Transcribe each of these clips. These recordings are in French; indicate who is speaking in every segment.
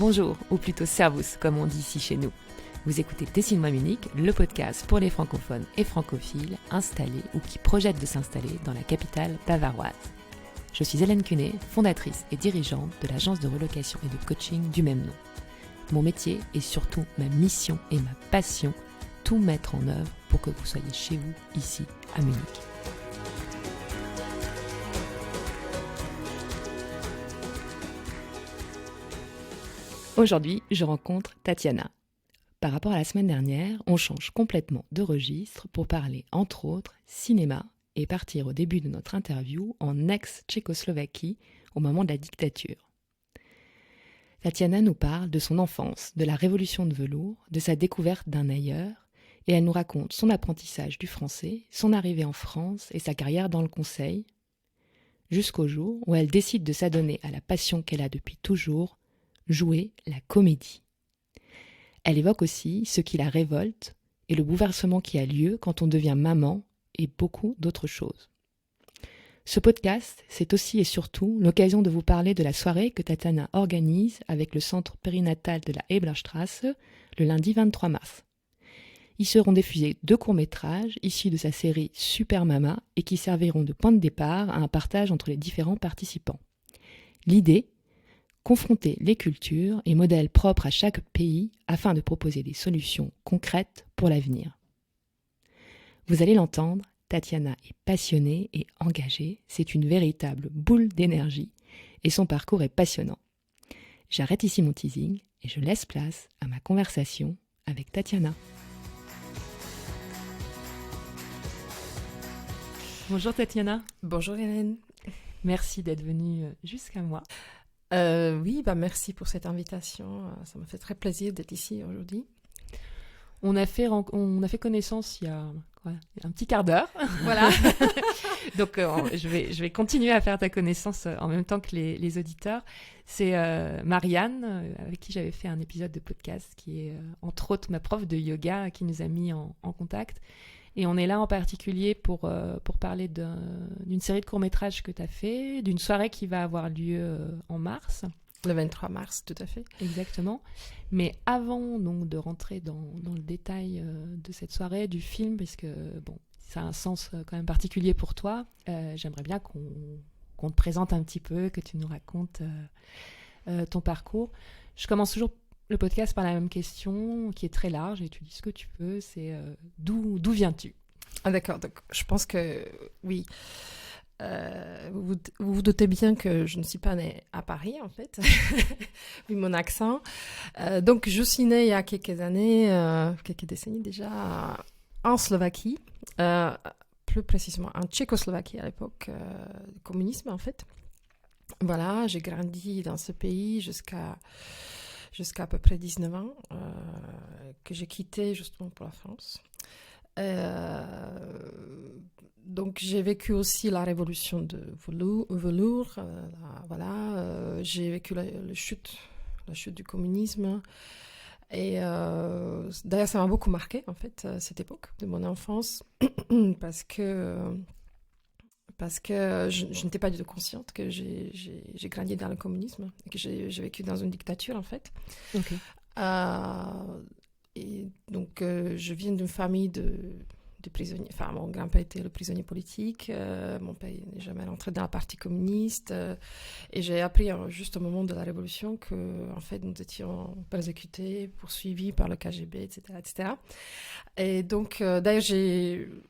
Speaker 1: Bonjour, ou plutôt servus, comme on dit ici chez nous. Vous écoutez Dessine-moi Munich, le podcast pour les francophones et francophiles installés ou qui projettent de s'installer dans la capitale bavaroise. Je suis Hélène Cunet, fondatrice et dirigeante de l'agence de relocation et de coaching du même nom. Mon métier est surtout ma mission et ma passion, tout mettre en œuvre pour que vous soyez chez vous, ici, à Munich. Aujourd'hui, je rencontre Tatiana. Par rapport à la semaine dernière, on change complètement de registre pour parler, entre autres, cinéma et partir au début de notre interview en ex-Tchécoslovaquie au moment de la dictature. Tatiana nous parle de son enfance, de la révolution de velours, de sa découverte d'un ailleurs, et elle nous raconte son apprentissage du français, son arrivée en France et sa carrière dans le conseil, jusqu'au jour où elle décide de s'adonner à la passion qu'elle a depuis toujours, jouer la comédie. Elle évoque aussi ce qui la révolte et le bouleversement qui a lieu quand on devient maman et beaucoup d'autres choses. Ce podcast, c'est aussi et surtout l'occasion de vous parler de la soirée que Tatiana organise avec le centre périnatal de la Eblerstrasse le lundi 23 mars. Y seront diffusés 2 courts-métrages issus de sa série Super Mama et qui serviront de point de départ à un partage entre les différents participants. L'idée, confronter les cultures et modèles propres à chaque pays afin de proposer des solutions concrètes pour l'avenir. Vous allez l'entendre, Tatiana est passionnée et engagée, c'est une véritable boule d'énergie et son parcours est passionnant. J'arrête ici mon teasing et je laisse place à ma conversation avec Tatiana. Bonjour Tatiana.
Speaker 2: Bonjour Hélène.
Speaker 1: Merci d'être venue jusqu'à moi.
Speaker 2: Oui, merci pour cette invitation. Ça me fait très plaisir d'être ici aujourd'hui.
Speaker 1: On a fait connaissance il y a un petit quart d'heure.
Speaker 2: Voilà.
Speaker 1: Donc, je vais continuer à faire ta connaissance en même temps que les auditeurs. C'est Marianne, avec qui j'avais fait un épisode de podcast, qui est entre autres ma prof de yoga, qui nous a mis en contact. Et on est là en particulier pour parler d'une série de courts-métrages que tu as fait, d'une soirée qui va avoir lieu en mars.
Speaker 2: Le 23 mars, tout à fait.
Speaker 1: Exactement. Mais avant donc, de rentrer dans le détail de cette soirée, du film, parce que ça a un sens quand même particulier pour toi, j'aimerais bien qu'on te présente un petit peu, que tu nous racontes ton parcours. Je commence toujours le podcast par la même question, qui est très large, et tu dis ce que tu peux, c'est d'où viens-tu ?
Speaker 2: Ah d'accord, donc je pense que oui. Vous vous doutez bien que je ne suis pas née à Paris, en fait, vu mon accent. Donc je suis née il y a quelques années, quelques décennies déjà, en Slovaquie, plus précisément en Tchécoslovaquie à l'époque du communisme, en fait. Voilà, j'ai grandi dans ce pays jusqu'à à peu près 19 ans, que j'ai quitté justement pour la France. Donc j'ai vécu aussi la révolution de velours, j'ai vécu la chute du communisme. Et d'ailleurs, ça m'a beaucoup marqué, en fait, cette époque de mon enfance, parce que je n'étais pas du tout consciente que j'ai grandi dans le communisme, et que j'ai vécu dans une dictature, en fait.
Speaker 1: Okay.
Speaker 2: Et donc, je viens d'une famille de prisonniers. Enfin, mon grand-père était le prisonnier politique, mon père n'est jamais rentré dans le parti communiste, et j'ai appris juste au moment de la Révolution que, en fait, nous étions persécutés, poursuivis par le KGB, etc., etc. Et donc, d'ailleurs,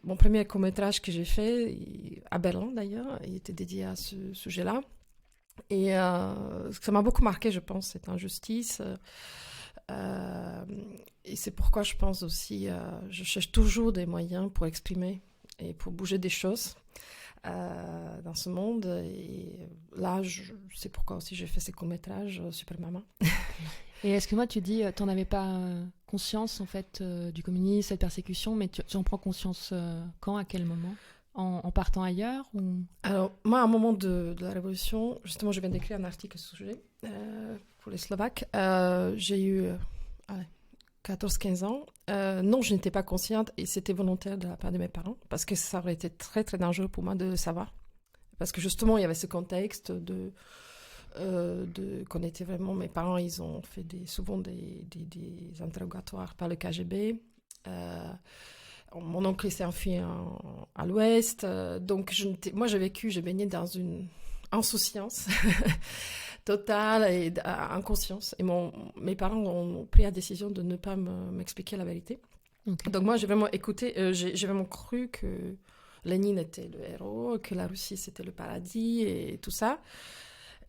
Speaker 2: mon premier court-métrage que j'ai fait, à Berlin d'ailleurs, il était dédié à ce sujet-là. Et ça m'a beaucoup marqué, je pense, cette injustice. Et c'est pourquoi je pense aussi, je cherche toujours des moyens pour exprimer et pour bouger des choses dans ce monde. Et là, c'est pourquoi aussi j'ai fait ces courts-métrages Super Mama.
Speaker 1: Et est-ce que moi, tu dis, tu n'en avais pas conscience en fait du communisme, cette persécution, mais tu en prends conscience quand, à quel moment ? En partant ailleurs ou...
Speaker 2: Alors, moi, à un moment de la Révolution, justement, je viens d'écrire un article sur ce sujet pour les Slovaques. J'ai eu 14-15 ans. Non, je n'étais pas consciente et c'était volontaire de la part de mes parents parce que ça aurait été très, très dangereux pour moi de le savoir. Parce que justement, il y avait ce contexte de qu'on était vraiment... Mes parents, ils ont fait souvent des interrogatoires par le KGB. Mon oncle s'est enfui à l'ouest. Donc, moi, j'ai baigné dans une insouciance totale et inconscience. Et mes parents ont pris la décision de ne pas m'expliquer la vérité. Okay. Donc moi, j'ai vraiment écouté, j'ai vraiment cru que Lénine était le héros, que la Russie, c'était le paradis et tout ça.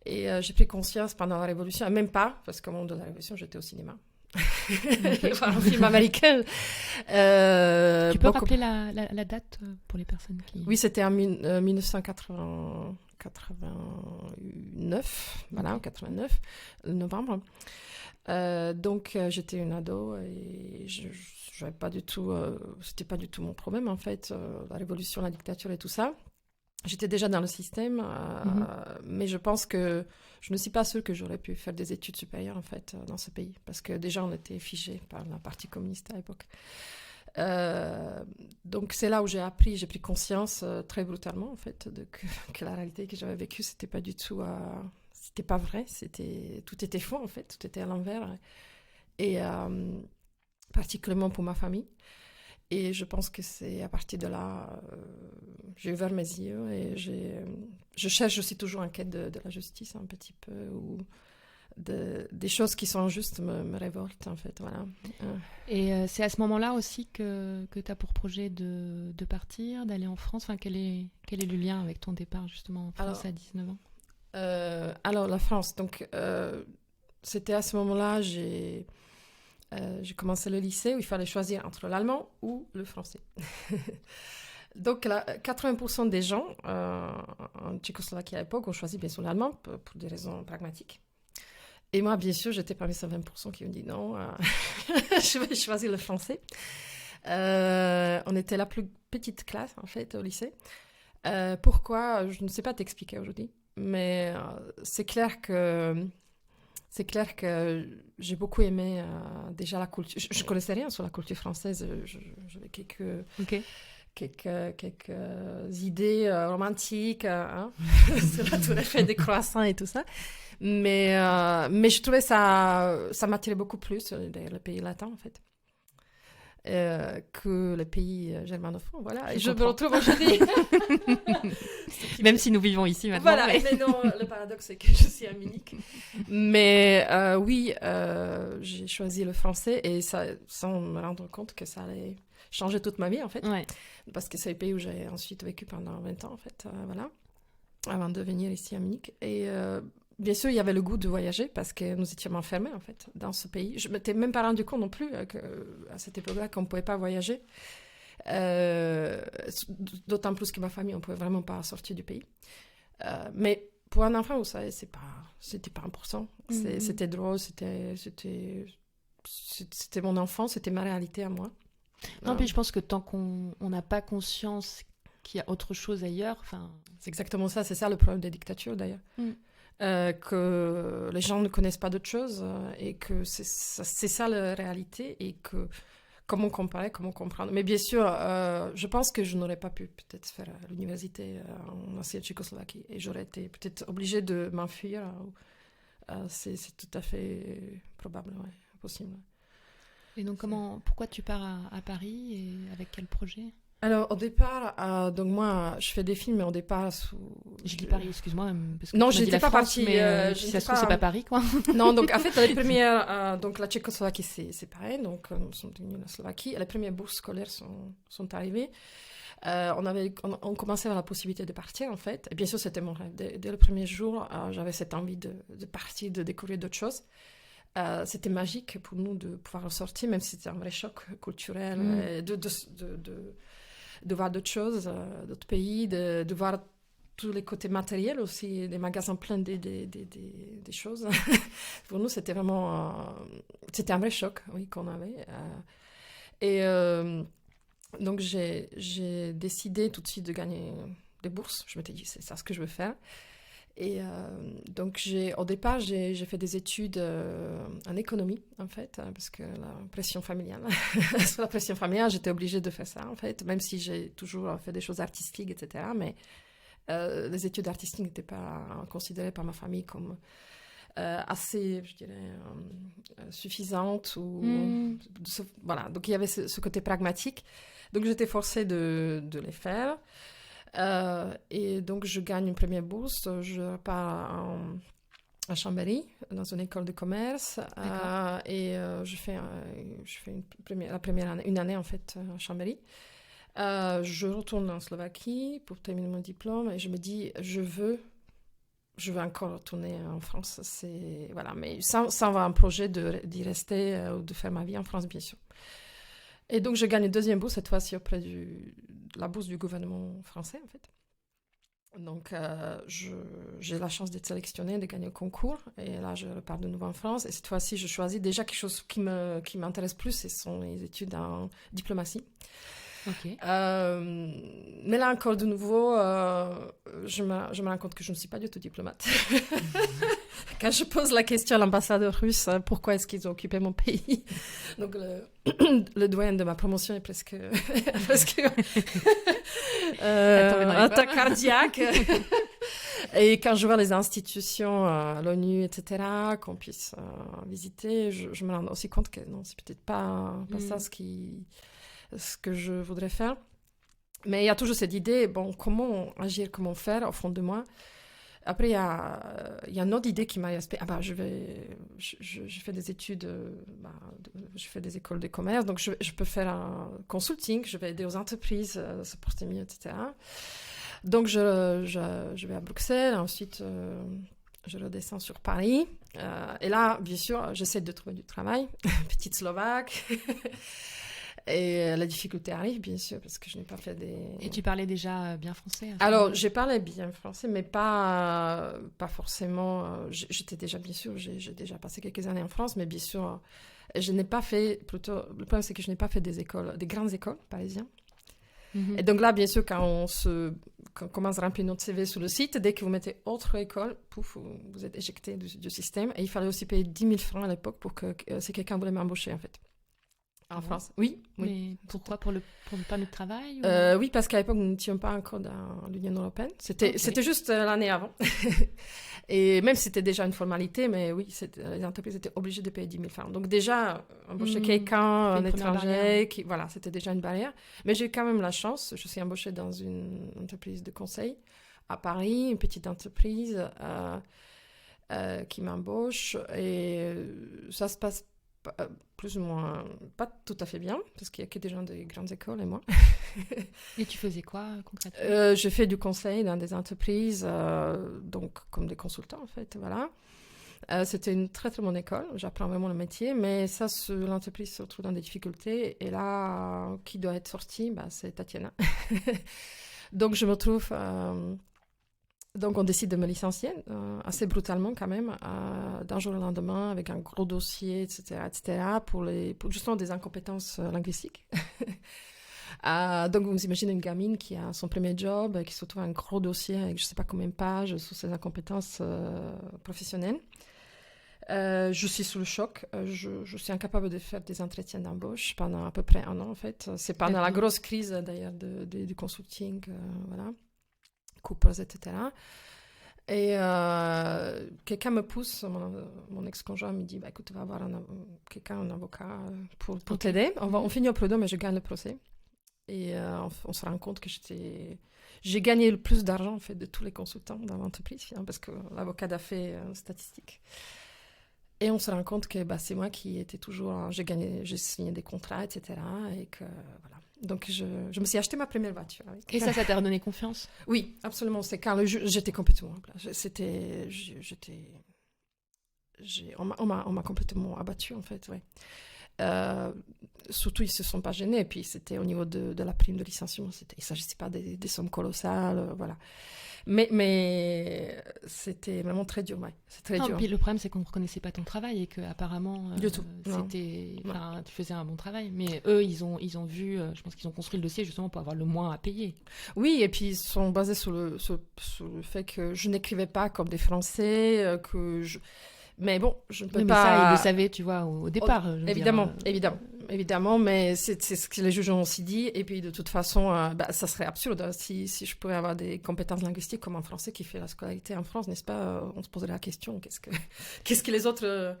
Speaker 2: Et j'ai pris conscience pendant la Révolution, même pas, parce qu'au moment de la Révolution, j'étais au cinéma. Okay. Enfin, un film américain.
Speaker 1: Tu peux rappeler la date pour les personnes qui...
Speaker 2: Oui, c'était en 1989, voilà, en 89, novembre. Donc j'étais une ado et j'avais pas du tout, c'était pas du tout mon problème en fait, la révolution, la dictature et tout ça. J'étais déjà dans le système, mais je pense que je ne suis pas sûre que j'aurais pu faire des études supérieures en fait dans ce pays, parce que déjà on était figé par la partie communiste à l'époque. Donc c'est là où j'ai pris conscience très brutalement en fait que la réalité que j'avais vécue c'était pas du tout c'était pas vrai, tout était faux en fait, tout était à l'envers et particulièrement pour ma famille. Et je pense que c'est à partir de là j'ai ouvert mes yeux et je cherche aussi toujours en quête de la justice un petit peu, ou des choses qui sont injustes me révoltent en fait, voilà.
Speaker 1: Et c'est à ce moment-là aussi que tu as pour projet de partir, d'aller en France, enfin, quel est le lien avec ton départ justement en France à 19 ans?
Speaker 2: Alors la France, donc c'était à ce moment-là, j'ai commencé le lycée où il fallait choisir entre l'allemand ou le français. Donc 80% des gens en Tchécoslovaquie à l'époque ont choisi bien sûr l'allemand pour des raisons pragmatiques. Et moi, bien sûr, j'étais parmi ces 20% qui ont dit non, je vais choisir le français. On était la plus petite classe, en fait, au lycée. Pourquoi? Je ne sais pas t'expliquer aujourd'hui, mais c'est clair que j'ai beaucoup aimé déjà la culture. Je ne connaissais rien sur la culture française. J'avais quelques idées romantiques sur la tour Eiffel, des croissants et tout ça. Mais je trouvais ça m'attirait beaucoup plus, le pays latin, en fait, que le pays germanophone, voilà. Je me retrouve aujourd'hui.
Speaker 1: Même si nous vivons ici maintenant.
Speaker 2: Voilà, mais non, le paradoxe, c'est que je suis à Munich. Mais oui, j'ai choisi le français et ça, sans me rendre compte que ça allait changer toute ma vie, en fait.
Speaker 1: Ouais.
Speaker 2: Parce que c'est le pays où j'ai ensuite vécu pendant 20 ans, en fait, voilà, avant de venir ici à Munich. Et bien sûr, il y avait le goût de voyager parce que nous étions enfermés, en fait, dans ce pays. Je ne m'étais même pas rendu compte non plus à cette époque-là qu'on ne pouvait pas voyager. D'autant plus que ma famille, on ne pouvait vraiment pas sortir du pays. Mais pour un enfant, vous savez, c'était pas important. C'était drôle, c'était mon enfance, c'était ma réalité à moi.
Speaker 1: Non, puis je pense que tant qu'on n'a pas conscience qu'il y a autre chose ailleurs, enfin...
Speaker 2: C'est exactement ça, c'est ça le problème des dictatures d'ailleurs. Que les gens ne connaissent pas d'autre chose et que c'est ça la réalité et que comment comparer, comment comprendre. Mais bien sûr, je pense que je n'aurais pas pu peut-être faire l'université en ancienne Tchécoslovaquie et j'aurais été peut-être obligée de m'enfuir. C'est tout à fait probable, ouais, possible.
Speaker 1: Et donc pourquoi tu pars à Paris et avec quel projet?
Speaker 2: Alors, au départ, donc moi, je fais des films, mais au départ...
Speaker 1: Je dis Paris, excuse-moi. Parce que
Speaker 2: non, je n'étais pas partie.
Speaker 1: Mais si ça se trouve, c'est pas Paris, quoi.
Speaker 2: Non, donc en fait, les premières... donc la Tchécoslovaquie, c'est pareil. Donc, nous sommes venus en Slovaquie. Les premières bourses scolaires sont arrivées. On commençait à avoir la possibilité de partir, en fait. Et bien sûr, c'était mon rêve. Dès le premier jour, j'avais cette envie de partir, de découvrir d'autres choses. C'était magique pour nous de pouvoir ressortir, même si c'était un vrai choc culturel, de voir d'autres choses, d'autres pays, de voir tous les côtés matériels aussi, des magasins pleins des choses. Pour nous, c'était vraiment... c'était un vrai choc, oui, qu'on avait. Donc, j'ai décidé tout de suite de gagner des bourses. Je m'étais dit, c'est ça ce que je veux faire. Et donc, au départ, j'ai fait des études en économie, en fait, parce que la pression familiale, sur la pression familiale, j'étais obligée de faire ça, en fait, même si j'ai toujours fait des choses artistiques, etc. Mais Les études artistiques n'étaient pas considérées par ma famille comme assez, je dirais, suffisantes. Voilà, donc il y avait ce côté pragmatique. Donc j'étais forcée de les faire. Et donc je gagne une première bourse. Je pars à Chambéry, dans une école de commerce. Et je fais une année en fait à Chambéry. Je retourne en Slovaquie pour terminer mon diplôme et je me dis, je veux encore retourner en France. Voilà, mais sans avoir un projet d'y rester ou de faire ma vie en France, bien sûr. Et donc, je gagne une deuxième bourse, cette fois-ci auprès de la bourse du gouvernement français, en fait. Donc, j'ai la chance d'être sélectionnée, de gagner le concours. Et là, je repars de nouveau en France. Et cette fois-ci, je choisis déjà quelque chose qui m'intéresse plus, ce sont les études en diplomatie.
Speaker 1: Okay.
Speaker 2: Mais là encore de nouveau, je me rends compte que je ne suis pas du tout diplomate. Quand je pose la question à l'ambassadeur russe, pourquoi est-ce qu'ils ont occupé mon pays? Donc le doyen de ma promotion est presque attaque cardiaque. Et quand je vois les institutions, l'ONU, etc., qu'on puisse visiter, je me rends aussi compte que non, c'est peut-être pas ça ce que je voudrais faire. Mais il y a toujours cette idée, bon, comment agir, comment faire au fond de moi. Après, il y a une autre idée qui m'a aspect. Je fais des études, je fais des écoles de commerce, donc je peux faire un consulting, je vais aider aux entreprises à se porter mieux, etc. Donc, je vais à Bruxelles, ensuite, je redescends sur Paris. Et là, bien sûr, j'essaie de trouver du travail, petite Slovaque. Et la difficulté arrive, bien sûr, parce que je n'ai pas fait des...
Speaker 1: Et tu parlais déjà bien français?
Speaker 2: Alors, j'ai parlé bien français, mais pas forcément... J'étais déjà, bien sûr, j'ai déjà passé quelques années en France, mais bien sûr, je n'ai pas fait... Plutôt, le problème, c'est que je n'ai pas fait des grandes écoles parisiennes. Mm-hmm. Et donc là, bien sûr, quand on commence à remplir notre CV sur le site, dès que vous mettez autre école, pouf, vous êtes éjecté du système. Et il fallait aussi payer 10 000 francs à l'époque pour que si quelqu'un voulait m'embaucher, en fait. En France, oui.
Speaker 1: Mais pourquoi? Pour le permis de travail
Speaker 2: Oui, parce qu'à l'époque, nous n'étions pas encore dans l'Union européenne. C'était juste l'année avant. Et même si c'était déjà une formalité, mais oui, les entreprises étaient obligées de payer 10 000 francs. Donc déjà, embaucher quelqu'un, un étranger, voilà, c'était déjà une barrière. Mais j'ai quand même la chance. Je suis embauchée dans une entreprise de conseil à Paris, une petite entreprise qui m'embauche. Et ça se passe plus ou moins pas tout à fait bien, parce qu'il n'y a que des gens des grandes écoles et moi.
Speaker 1: Et tu faisais quoi concrètement?
Speaker 2: Je fais du conseil dans des entreprises, donc comme des consultants en fait, voilà. C'était une très très bonne école, j'apprends vraiment le métier, mais ça, l'entreprise se retrouve dans des difficultés, et là, qui doit être sorti, c'est Tatiana. Donc je me trouve... Donc, on décide de me licencier, assez brutalement quand même, d'un jour au lendemain, avec un gros dossier, etc., pour justement des incompétences linguistiques. Donc, vous imaginez une gamine qui a son premier job, qui se retrouve un gros dossier avec je ne sais pas combien de pages sur ses incompétences professionnelles. Je suis sous le choc. Je suis incapable de faire des entretiens d'embauche pendant à peu près 1 an, en fait. C'est pendant la grosse crise, d'ailleurs, du consulting, voilà. Coupers, etc. Et quelqu'un me pousse, mon ex-conjoint me dit, écoute, tu vas avoir un avocat pour t'aider. On finit au prud'homme, mais je gagne le procès. Et on se rend compte que j'ai gagné le plus d'argent en fait, de tous les consultants dans l'entreprise, parce que l'avocat a fait statistique. Et on se rend compte que c'est moi qui étais toujours... J'ai signé des contrats, etc. Et que, voilà. Donc, je me suis acheté ma première voiture.
Speaker 1: Et ça t'a redonné confiance?
Speaker 2: Oui, absolument. C'est quand j'étais complètement... On m'a complètement abattue, en fait, ouais. Surtout, ils ne se sont pas gênés. Et puis, c'était au niveau de la prime de licenciement. Il ne s'agissait pas des sommes colossales, voilà. Mais c'était vraiment très dur, ouais. C'est très dur.
Speaker 1: Puis le problème, c'est qu'on ne reconnaissait pas ton travail et qu'apparemment, tu faisais un bon travail. Mais eux, ils ont vu, je pense qu'ils ont construit le dossier justement pour avoir le moins à payer.
Speaker 2: Oui, et puis ils sont basés sur le fait que je n'écrivais pas comme des Français, Mais bon, je ne peux
Speaker 1: Oui, mais
Speaker 2: pas...
Speaker 1: ça, il le savait, tu vois, au départ. Je veux
Speaker 2: Évidemment,
Speaker 1: dire,
Speaker 2: évidemment, mais c'est ce que les juges ont aussi dit. Et puis, de toute façon, ça serait absurde si je pouvais avoir des compétences linguistiques comme un Français qui fait la scolarité en France, n'est-ce pas? On se poserait la question, qu'est-ce que les autres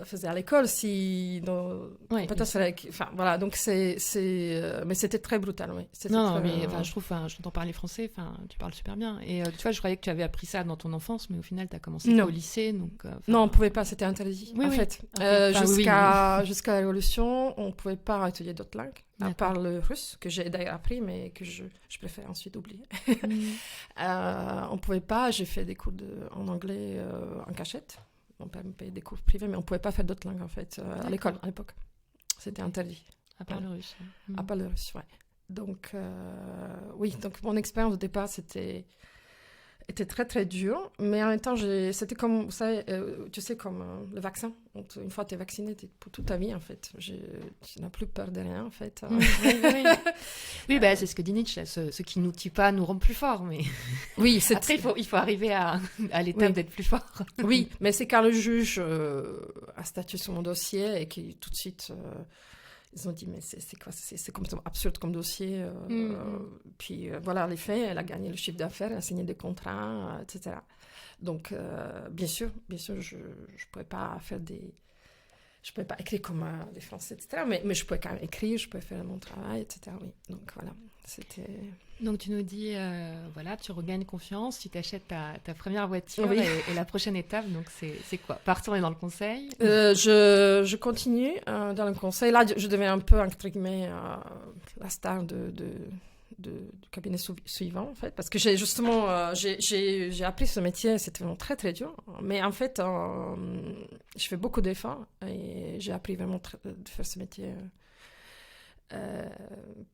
Speaker 2: faisaient à l'école si nos
Speaker 1: ouais,
Speaker 2: compétences seraient... Enfin, voilà, donc mais c'était très brutal, oui.
Speaker 1: non, mais je trouve, je t'entends parler français, tu parles super bien. Et tu vois, je croyais que tu avais appris ça dans ton enfance, mais au final, tu as commencé au lycée. Donc,
Speaker 2: non, on ne pouvait pas, c'était interdit.
Speaker 1: Oui,
Speaker 2: en
Speaker 1: oui.
Speaker 2: fait, jusqu'à la Révolution, on ne pouvait pas étudier d'autres langues, à part le russe, que j'ai d'ailleurs appris, mais que je préfère ensuite oublier. On ne pouvait pas, j'ai fait des cours en anglais en cachette. Mon père me payait des cours privés, mais on ne pouvait pas faire d'autres langues, en fait, à l'école, à l'époque. C'était interdit.
Speaker 1: À part le russe.
Speaker 2: À part le russe, ouais. Donc, oui, donc mon expérience au départ, était très, très dure. Mais en même temps, c'était comme, vous savez, tu sais, comme le vaccin. Une fois que tu es vacciné, tu es pour toute ta vie, en fait. Tu n'as plus peur de rien, en fait.
Speaker 1: Oui, oui. C'est ce que dit Nietzsche. Ce qui ne nous tue pas nous rend plus forts. Mais...
Speaker 2: Oui,
Speaker 1: après, il faut arriver à l'étape d'être plus fort.
Speaker 2: Oui, mais c'est quand le juge a statué sur mon dossier et qui tout de suite... ils ont dit, mais c'est quoi? C'est complètement absurde comme dossier. Puis voilà, les faits, elle a gagné le chiffre d'affaires, elle a signé des contrats, etc. Donc, bien sûr, je ne pourrais pas faire je ne pouvais pas écrire comme des Français, etc. Mais je pouvais quand même écrire, je pouvais faire mon travail, etc. Oui. Donc voilà, c'était...
Speaker 1: Donc tu nous dis, voilà, tu regagnes confiance, tu t'achètes ta première voiture et la prochaine étape, donc c'est quoi? Partir dans le conseil?
Speaker 2: Je continue dans le conseil. Là, je deviens un peu, entre guillemets, la star du cabinet suivant, en fait. Parce que j'ai justement, j'ai appris ce métier, c'était vraiment très, très dur. Mais en fait, je fais beaucoup d'efforts et j'ai appris vraiment de faire ce métier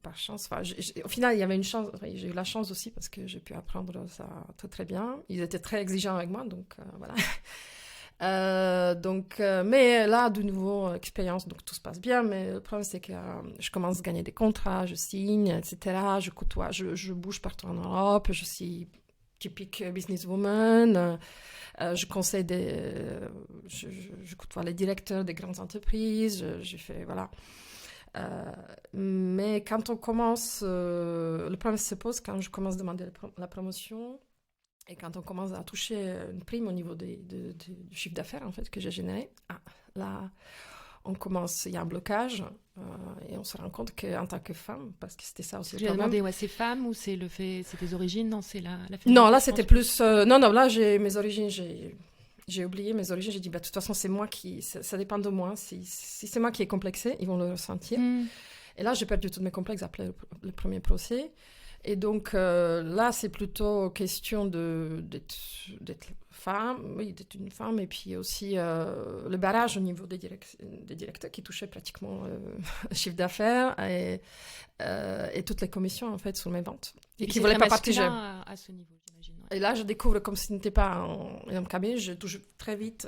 Speaker 2: par chance. Enfin, au final, il y avait une chance. J'ai eu la chance aussi parce que j'ai pu apprendre ça très, très bien. Ils étaient très exigeants avec moi, donc voilà. Mais là, de nouveau, expérience, donc tout se passe bien. Mais le problème, c'est que je commence à gagner des contrats, je signe, etc. Je côtoie, je bouge partout en Europe. Je suis typique businesswoman. Je conseille je côtoie les directeurs des grandes entreprises. Je fais, voilà. Mais quand on commence, le problème se pose quand je commence à demander la promotion et quand on commence à toucher une prime au niveau du chiffre d'affaires en fait que j'ai généré. Là, il y a un blocage et on se rend compte qu'en tant que femme, parce que c'était ça aussi le problème.
Speaker 1: J'ai demandé, c'est femme ou c'est tes origines? Non, c'est la famille.
Speaker 2: Non, là c'était plus. Non, là j'ai mes origines, j'ai oublié mes origines, j'ai dit, de toute façon, c'est moi ça dépend de moi. Si c'est moi qui est complexé, ils vont le ressentir. Et là, j'ai perdu tous mes complexes après le premier procès. Et donc, là, c'est plutôt question d'être femme, oui, d'être une femme. Et puis aussi, le barrage au niveau des directeurs qui touchaient pratiquement le chiffre d'affaires et toutes les commissions, en fait, sur mes ventes.
Speaker 1: Et qui ne voulaient pas partager. À ce niveau.
Speaker 2: Et là, je découvre, comme ce n'était pas un cabinet, je touche très vite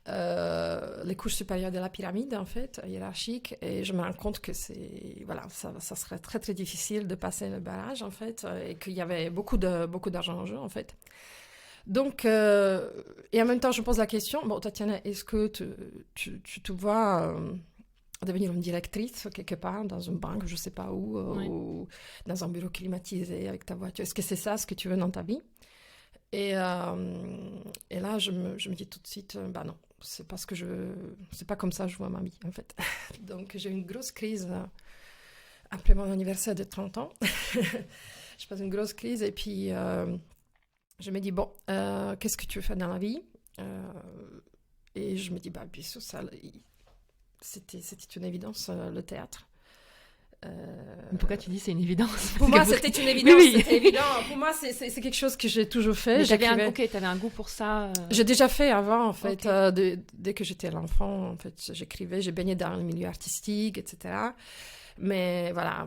Speaker 2: les couches supérieures de la pyramide, en fait, hiérarchique, et je me rends compte que ça serait très, très difficile de passer le barrage, en fait, et qu'il y avait beaucoup d'argent en jeu, en fait. Donc, et en même temps, je me pose la question, bon, Tatiana, est-ce que tu te vois... devenir une directrice quelque part dans une banque, je ne sais pas où, ou dans un bureau climatisé avec ta voiture. Est-ce que c'est ça ce que tu veux dans ta vie? Et là, je me dis tout de suite, non, c'est pas comme ça que je vois ma vie, en fait. Donc, j'ai eu une grosse crise après mon anniversaire de 30 ans. Je passe une grosse crise et puis je me dis, bon, qu'est-ce que tu veux faire dans la vie? Et je me dis, bien sûr, ça... C'était une évidence, le théâtre.
Speaker 1: Pourquoi tu dis c'est une évidence?
Speaker 2: Pour moi, c'était une évidence.
Speaker 1: Oui.
Speaker 2: C'était évident. Pour moi, c'est quelque chose que j'ai toujours fait.
Speaker 1: Tu avais un goût pour ça.
Speaker 2: J'ai déjà fait avant, en fait. Dès que j'étais l'enfant, en fait, j'écrivais, j'ai baigné dans le milieu artistique, etc. Mais voilà,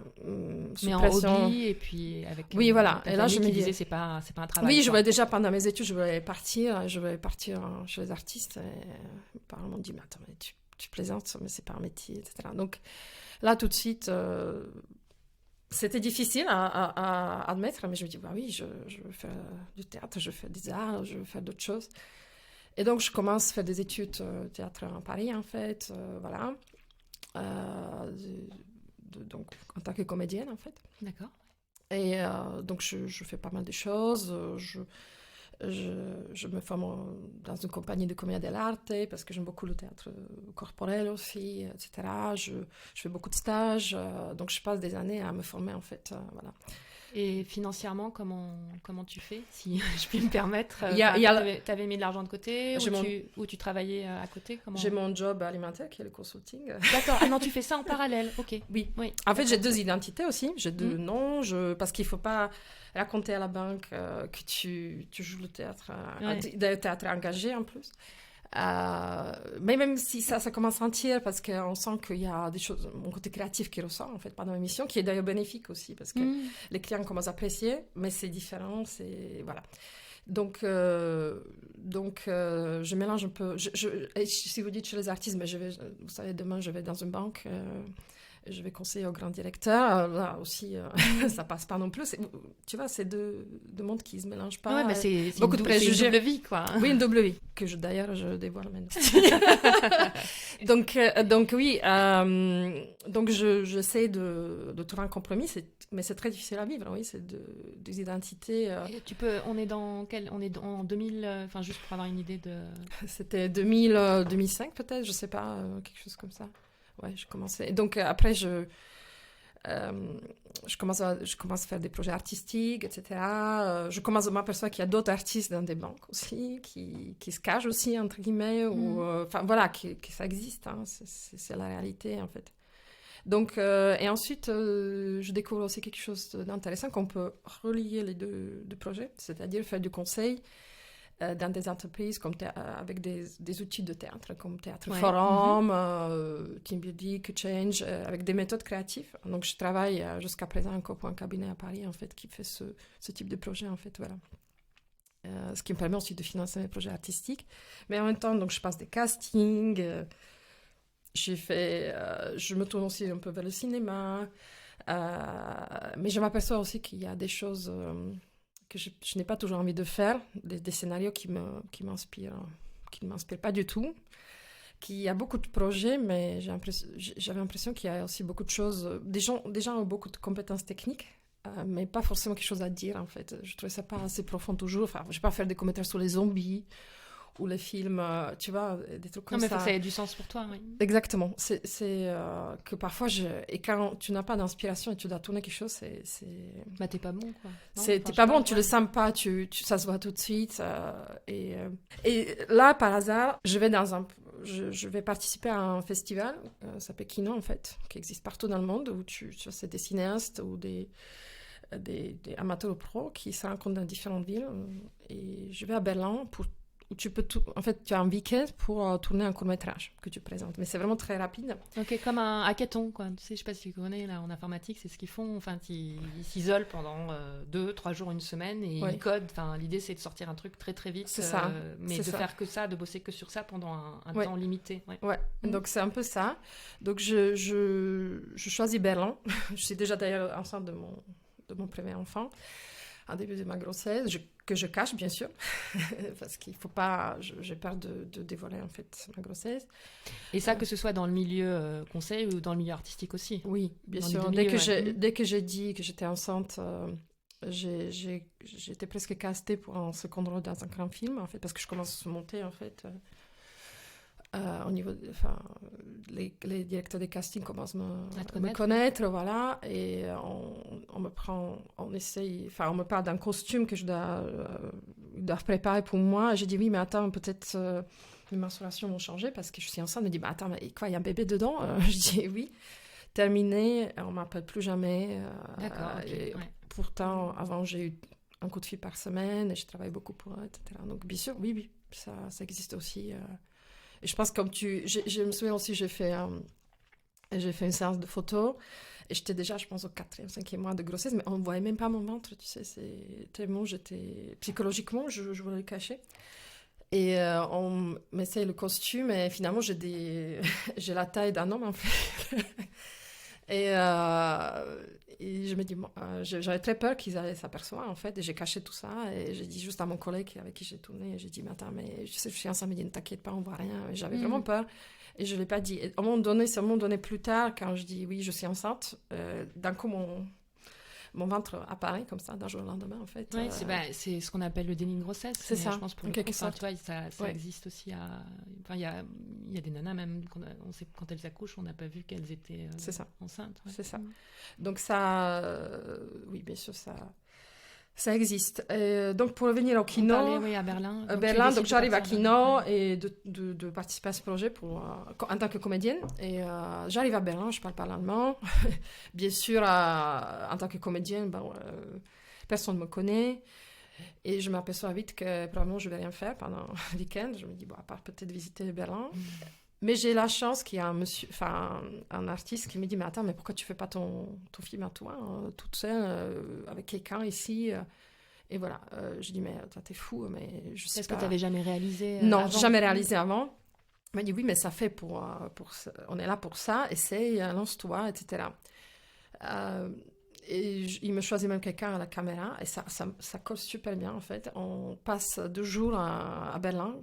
Speaker 1: mais en hobby et puis avec.
Speaker 2: Oui, voilà.
Speaker 1: Et là, je me disais c'est pas un travail.
Speaker 2: Oui, je voulais déjà pendant mes études, je voulais partir chez les artistes. Et mes parents m'ont dit, mais attends, mais tu plaisantes, mais c'est pas un métier, etc. Donc là, tout de suite, c'était difficile à admettre, mais je me dis, oui, je veux faire du théâtre, je veux faire des arts, je veux faire d'autres choses. Et donc, je commence à faire des études théâtre à Paris, en fait, voilà. Donc, en tant que comédienne, en fait.
Speaker 1: D'accord.
Speaker 2: Et donc, je fais pas mal de choses. Je me forme dans une compagnie de commedia dell'arte parce que j'aime beaucoup le théâtre corporel aussi, etc. Je fais beaucoup de stages. Donc, je passe des années à me former, en fait. Voilà.
Speaker 1: Et financièrement, comment tu fais, si je puis me permettre? T'avais mis de l'argent de côté ou tu travaillais à côté?
Speaker 2: J'ai mon job alimentaire qui est le consulting.
Speaker 1: D'accord. Ah non, tu fais ça en parallèle. Ok.
Speaker 2: Oui. En fait, j'ai 2 identités aussi. J'ai 2 noms. Parce qu'il ne faut pas raconter à la banque que tu joues le théâtre, le théâtre engagé en plus. Mais même si ça commence à sentir, parce qu'on sent qu'il y a des choses, mon côté créatif qui ressort en fait pendant l'émission, qui est d'ailleurs bénéfique aussi, parce que les clients commencent à apprécier, mais c'est différent, voilà. Donc, je mélange un peu. Si vous dites chez les artistes, mais vous savez, demain je vais dans une banque. Je vais conseiller au grand directeur. Là aussi, ça passe pas non plus. Tu vois, c'est deux mondes qui se mélangent pas.
Speaker 1: Ouais, mais c'est
Speaker 2: beaucoup de préjugés.
Speaker 1: C'est une double vie, quoi.
Speaker 2: Oui, une double vie, que d'ailleurs, je dévoile maintenant. donc oui, donc j'essaie de trouver un compromis, mais c'est très difficile à vivre, oui, c'est des identités.
Speaker 1: On est en 2000, enfin juste pour avoir une idée de...
Speaker 2: C'était 2005 peut-être, je sais pas, quelque chose comme ça. Ouais, je commençais. Donc après, je commence à faire des projets artistiques, etc. Je commence à m'apercevoir qu'il y a d'autres artistes dans des banques aussi, qui se cachent aussi, entre guillemets, ou enfin voilà, que ça existe, hein, c'est la réalité en fait. Donc, et ensuite, je découvre aussi quelque chose d'intéressant, qu'on peut relier les deux projets, c'est-à-dire faire du conseil dans des entreprises avec des outils de théâtre, comme Théâtre Forum, Team Building, Change, avec des méthodes créatives. Donc, je travaille jusqu'à présent encore pour un cabinet à Paris, en fait, qui fait ce type de projet, en fait, voilà. Ce qui me permet aussi de financer mes projets artistiques. Mais en même temps, donc, je passe des castings, je me tourne aussi un peu vers le cinéma, mais je m'aperçois aussi qu'il y a des choses... que je n'ai pas toujours envie de faire, des scénarios qui ne m'inspirent pas du tout, qu'il y a beaucoup de projets, mais j'avais l'impression qu'il y a aussi beaucoup de choses, des gens ont beaucoup de compétences techniques, mais pas forcément quelque chose à dire, en fait. Je trouvais ça pas assez profond toujours. Enfin, je ne vais pas faire des commentaires sur les zombies, ou les films, tu vois, des trucs comme ça.
Speaker 1: Non, mais il faut que ça ait du sens pour toi, oui.
Speaker 2: Exactement. C'est que parfois, et quand tu n'as pas d'inspiration et tu dois tourner quelque chose, c'est...
Speaker 1: Bah, t'es pas bon, quoi.
Speaker 2: T'es pas bon, tu le sens pas, ça se voit tout de suite. Et là, par hasard, je vais participer à un festival, ça s'appelle Kino, en fait, qui existe partout dans le monde, où c'est des cinéastes ou des amateurs pros qui se rencontrent dans différentes villes. Et je vais à Berlin où tu as un week-end pour tourner un court-métrage que tu présentes. Mais c'est vraiment très rapide.
Speaker 1: Ok, comme un hackathon, quoi. Tu sais, je sais pas si tu connais, là, en informatique, c'est ce qu'ils font. Enfin, ils s'isolent pendant 2-3 jours, une semaine, et ils codent. Enfin, l'idée, c'est de sortir un truc très, très vite. C'est ça. Mais de faire que ça, de bosser que sur ça pendant un temps limité. Ouais.
Speaker 2: Donc c'est un peu ça. Donc je choisis Berlin. Je suis déjà d'ailleurs enceinte de mon premier enfant. Au début de ma grossesse, que je cache, bien sûr, parce qu'il ne faut pas... J'ai peur de dévoiler, en fait, ma grossesse.
Speaker 1: Et ça, que ce soit dans le milieu conseil ou dans le milieu artistique aussi?
Speaker 2: Oui, bien sûr. Dès que j'ai dit que j'étais enceinte, j'étais presque castée pour un second rôle dans un grand film, en fait, parce que je commence à monter, en fait... au niveau les directeurs de casting commencent à me connaître, voilà, et on me parle d'un costume que je dois préparer pour moi. J'ai dit oui, mais attends, peut-être mes menstruations vont changer parce que je suis enceinte. Elle me dit bah attends, mais quoi, il y a un bébé dedans? Je dis oui. Terminé, on m'appelle plus jamais.
Speaker 1: D'accord. Okay,
Speaker 2: pourtant, avant j'ai eu un coup de fil par semaine et je travaille beaucoup pour eux, etc. Donc bien sûr, oui, ça existe aussi. Et je pense je me souviens aussi, j'ai fait une séance de photos et j'étais déjà, je pense, au 4e, 5e mois de grossesse, mais on ne voyait même pas mon ventre, tu sais, c'est tellement psychologiquement, je voulais le cacher. Et on m'essaye le costume et finalement, j'ai la taille d'un homme, en fait. Et je me dis, j'avais très peur qu'ils allaient s'apercevoir, en fait, et j'ai caché tout ça, et j'ai dit juste à mon collègue avec qui j'ai tourné, j'ai dit, mais attends, mais je suis enceinte, il me dit, ne t'inquiète pas, on voit rien, et j'avais vraiment peur, et je ne l'ai pas dit. Et à un moment donné, c'est à un moment donné plus tard, quand je dis, oui, je suis enceinte, d'un coup, mon ventre apparaît comme ça, d'un jour au lendemain, en fait.
Speaker 1: Oui, c'est ce qu'on appelle le déni de grossesse.
Speaker 2: C'est ça,
Speaker 1: je pense pour
Speaker 2: en
Speaker 1: le
Speaker 2: quelque
Speaker 1: coup,
Speaker 2: sorte.
Speaker 1: Tu vois, ça existe aussi à... Enfin, il y a des nanas, même, on sait, quand elles accouchent, on n'a pas vu qu'elles étaient enceintes. Ouais.
Speaker 2: C'est ça. Donc ça... oui, bien sûr, ça existe. Donc, pour revenir au Kino...
Speaker 1: à Berlin.
Speaker 2: Donc j'arrive à Kino et de participer à ce projet en tant que comédienne. Et j'arrive à Berlin, je parle pas l'allemand. Bien sûr, en tant que comédienne, personne ne me connaît. Et je m'aperçois vite que probablement je ne vais rien faire pendant le week-end. Je me dis, à part peut-être visiter Berlin. Mais j'ai la chance qu'il y a un artiste qui me dit, mais attends, mais pourquoi tu ne fais pas ton film à toi, toute seule, avec quelqu'un ici Et voilà, je dis, mais toi, t'es fou, mais je sais pas.
Speaker 1: Est-ce que tu n'avais jamais réalisé
Speaker 2: Non,
Speaker 1: avant?
Speaker 2: jamais réalisé avant. Il m'a dit, oui, mais ça fait on est là pour ça, essaye, lance-toi, etc. Et il me choisit même quelqu'un à la caméra, et ça colle super bien, en fait. On passe 2 jours à Berlin,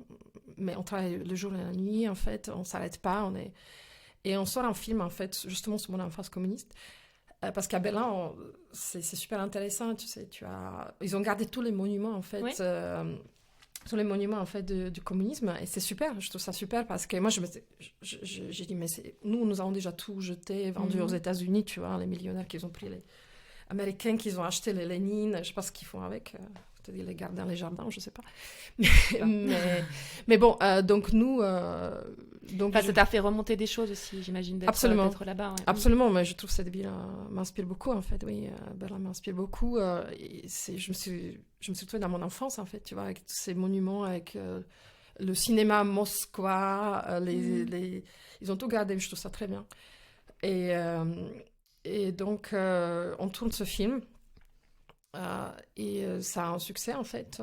Speaker 2: mais on travaille le jour et la nuit, en fait, on ne s'arrête pas, et on sort un film, en fait, justement sur mon enfance communiste. Parce qu'à Berlin, c'est super intéressant, tu sais, ils ont gardé tous les monuments, en fait, tous les monuments, en fait, du communisme, et c'est super, je trouve ça super, parce que moi, j'ai dit, mais nous avons déjà tout jeté, vendu aux États-Unis, tu vois, les millionnaires qui ont pris les Américains, qui ont acheté les Lénine, je ne sais pas ce qu'ils font avec, peut-être les gardent dans les jardins, je ne sais pas. Mais bon, donc nous...
Speaker 1: ça t'a fait remonter des choses aussi, j'imagine, d'être là-bas. Ouais.
Speaker 2: Absolument, mais je trouve que cette ville m'inspire beaucoup, en fait, oui. Berlin m'inspire beaucoup. Je me suis retrouvée dans mon enfance, en fait, tu vois, avec tous ces monuments, avec le cinéma Moskva, ils ont tout gardé, je trouve ça très bien. Et donc, on tourne ce film. Et ça a un succès, en fait.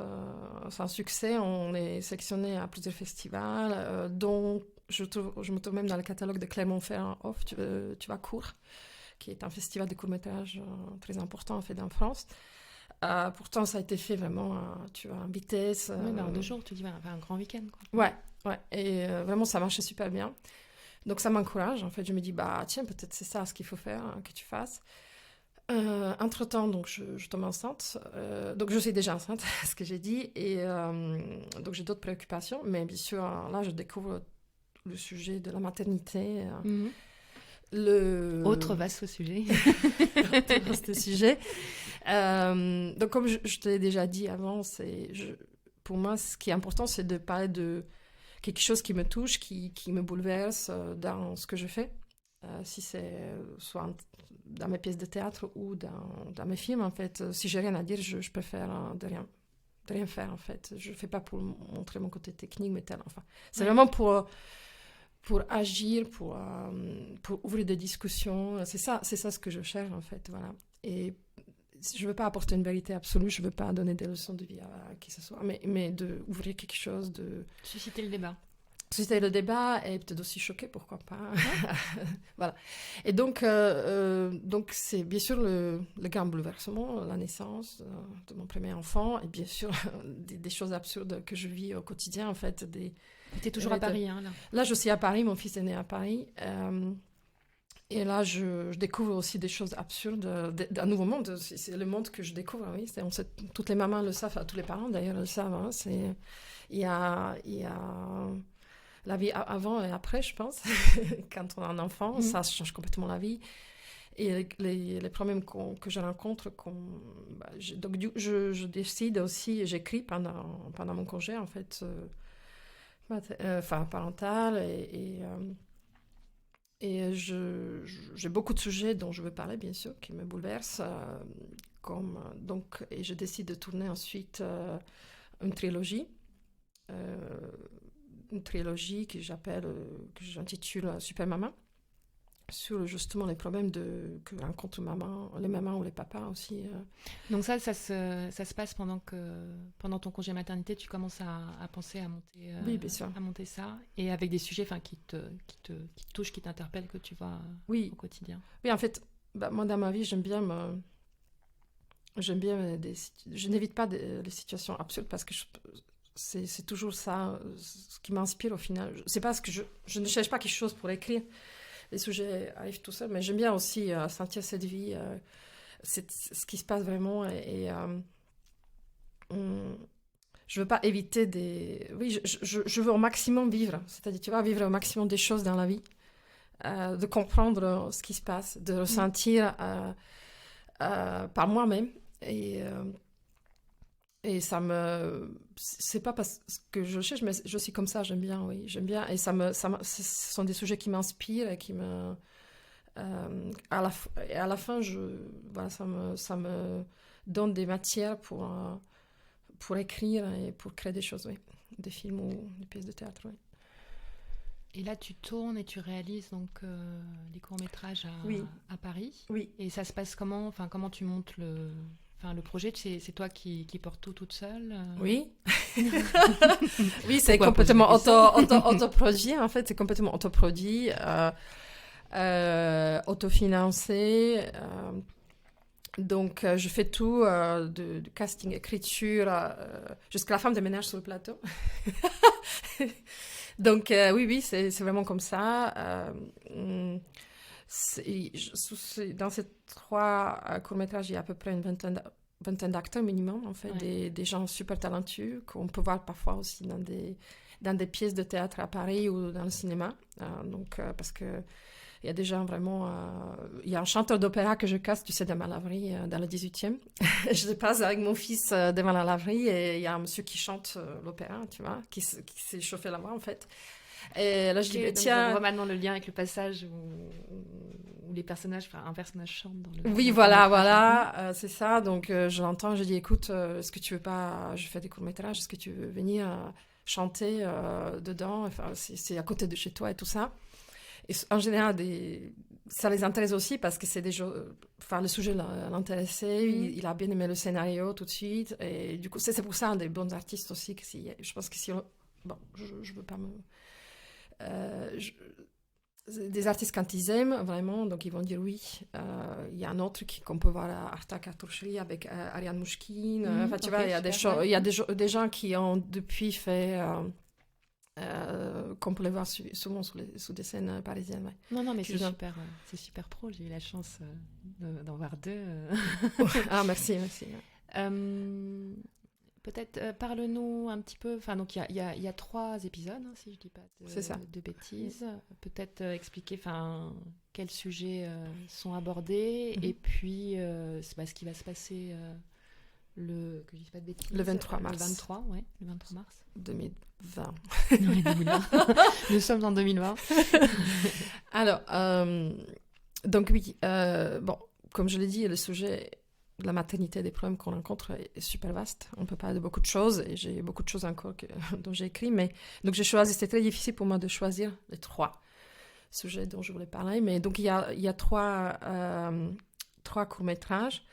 Speaker 2: Ça a un succès, on est sélectionné à plusieurs festivals, dont je me trouve même dans le catalogue de Clermont-Ferrand Off, tu vas court, qui est un festival de court-métrage très important, en fait, en France. Pourtant, ça a été fait vraiment, tu vois, en vitesse.
Speaker 1: En 2 jours, tu dis, un grand week-end, quoi.
Speaker 2: Ouais. Et vraiment, ça marchait super bien. Donc, ça m'encourage. En fait, je me dis, tiens, peut-être c'est ça ce qu'il faut faire, que tu fasses. Entre-temps, donc, je tombe enceinte. Donc, je suis déjà enceinte, ce que j'ai dit. Et donc, j'ai d'autres préoccupations. Mais bien sûr, là, je découvre le sujet de la maternité.
Speaker 1: Autre vaste sujet.
Speaker 2: Autre vaste sujet. Donc, comme je te l'ai déjà dit avant, pour moi, ce qui est important, c'est de parler de quelque chose qui me touche, qui me bouleverse dans ce que je fais. Si c'est soit dans mes pièces de théâtre ou dans mes films, en fait, si j'ai rien à dire, je préfère de rien faire, en fait. Je fais pas pour montrer mon côté technique, mais tel, enfin. C'est vraiment pour agir, pour ouvrir des discussions. C'est ça ce que je cherche, en fait, voilà. Et je veux pas apporter une vérité absolue, je veux pas donner des leçons de vie à qui que ce soit, mais d'ouvrir quelque chose, de...
Speaker 1: Susciter le débat.
Speaker 2: Susciter le débat et peut-être aussi choquer, pourquoi pas. Voilà. Et donc c'est bien sûr le grand bouleversement, la naissance de mon premier enfant, et bien sûr des choses absurdes que je vis au quotidien, en fait.
Speaker 1: Tu es toujours à Paris, hein, là.
Speaker 2: Là, je suis à Paris, mon fils est né à Paris. Et là, je découvre aussi des choses absurdes, d'un nouveau monde. C'est le monde que je découvre, oui. Toutes les mamans le savent, tous les parents d'ailleurs le savent. Hein. Il y a la vie avant et après, je pense. Quand on a un enfant, ça change complètement la vie. Et les problèmes que je rencontre, donc je décide aussi, j'écris pendant mon congé, en fait, parental, et j'ai beaucoup de sujets dont je veux parler, bien sûr, qui me bouleversent. Et je décide de tourner ensuite une trilogie. Une trilogie que j'intitule Super Maman. sur justement les problèmes que rencontrent les mamans ou les papas aussi.
Speaker 1: Donc ça se passe pendant ton congé maternité, tu commences à penser à monter,
Speaker 2: Oui, bien sûr.
Speaker 1: à monter ça, et avec des sujets qui te touchent, qui t'interpellent, que tu vois
Speaker 2: Oui.
Speaker 1: au quotidien.
Speaker 2: Oui, en fait, moi dans ma vie, je n'évite pas les situations absurdes parce que c'est toujours ça ce qui m'inspire au final. C'est pas que je ne cherche pas quelque chose pour écrire. Les sujets arrivent tout seuls, mais j'aime bien aussi sentir cette vie, ce qui se passe vraiment. Je veux pas éviter des... Oui, je veux au maximum vivre. C'est-à-dire, tu vois, vivre au maximum des choses dans la vie. De comprendre ce qui se passe, de ressentir par moi-même. Et ça me... C'est pas parce que je cherche, mais je suis comme ça, j'aime bien, oui. J'aime bien. Et ce sont des sujets qui m'inspirent et qui me... à la fin, voilà, ça me donne des matières pour écrire et pour créer des choses, oui. Des films ou des pièces de théâtre, oui.
Speaker 1: Et là, tu tournes et tu réalises donc les courts-métrages à Paris.
Speaker 2: Oui.
Speaker 1: Et ça se passe comment ? Enfin, comment tu montes le projet ? C'est toi qui portes tout toute seule
Speaker 2: Oui. Oui, c'est complètement autoproduit, en fait. C'est complètement autoproduit, autofinancé. Donc, je fais tout, de casting, écriture, jusqu'à la femme de ménage sur le plateau. Donc, oui, c'est vraiment comme ça. Dans ces 3 courts-métrages, il y a à peu près une vingtaine d'acteurs minimum, en fait, des gens super talentueux qu'on peut voir parfois aussi dans des pièces de théâtre à Paris ou dans le cinéma. Donc, parce que il y a des gens vraiment... il y a un chanteur d'opéra que je casse, tu sais, devant la laverie, dans le 18e. Je passe avec mon fils devant la laverie et il y a un monsieur qui chante l'opéra, tu vois, qui s'est chauffé la voix, en fait. Et là, je dis, tiens...
Speaker 1: On voit maintenant le lien avec le passage où les personnages, un personnage chante dans le...
Speaker 2: Oui, voilà, c'est ça. Donc, je l'entends, je dis, écoute, est-ce que tu veux pas... Je fais des courts-métrages, est-ce que tu veux venir chanter dedans ? Enfin, c'est à côté de chez toi et tout ça. Et en général, ça les intéresse aussi parce que c'est des jeux... Enfin, le sujet l'intéressait, il a bien aimé le scénario tout de suite. Et du coup, c'est pour ça des bons artistes aussi. Je pense que si on... Bon, je veux pas me... des artistes, quand ils aiment vraiment, donc ils vont dire oui. Il y a un autre qu'on peut voir à Arta Kartoshri avec Ariane Mouchkine. Enfin, tu vois, il y a des gens qui ont depuis fait... qu'on peut les voir souvent sous des scènes parisiennes. Ouais.
Speaker 1: Non, mais c'est super pro. J'ai eu la chance d'en voir 2.
Speaker 2: Ah, merci.
Speaker 1: Peut-être parle-nous un petit peu. Enfin, donc il y a 3 épisodes, hein, si je dis pas de bêtises. Peut-être expliquer, quels sujets sont abordés et puis ce qui va se passer. Que je dis pas de bêtises.
Speaker 2: Le 23 mars.
Speaker 1: Le 23 mars.
Speaker 2: 2020.
Speaker 1: Oui, 2020. Nous sommes en 2020.
Speaker 2: Alors, donc oui, bon, comme je l'ai dit, le sujet de la maternité, des problèmes qu'on rencontre est super vaste. On peut parler de beaucoup de choses et j'ai beaucoup de choses encore dont j'ai écrit. Mais donc j'ai choisi, c'était très difficile pour moi de choisir les 3 sujets dont je voulais parler. Mais donc il y a 3 courts-métrages.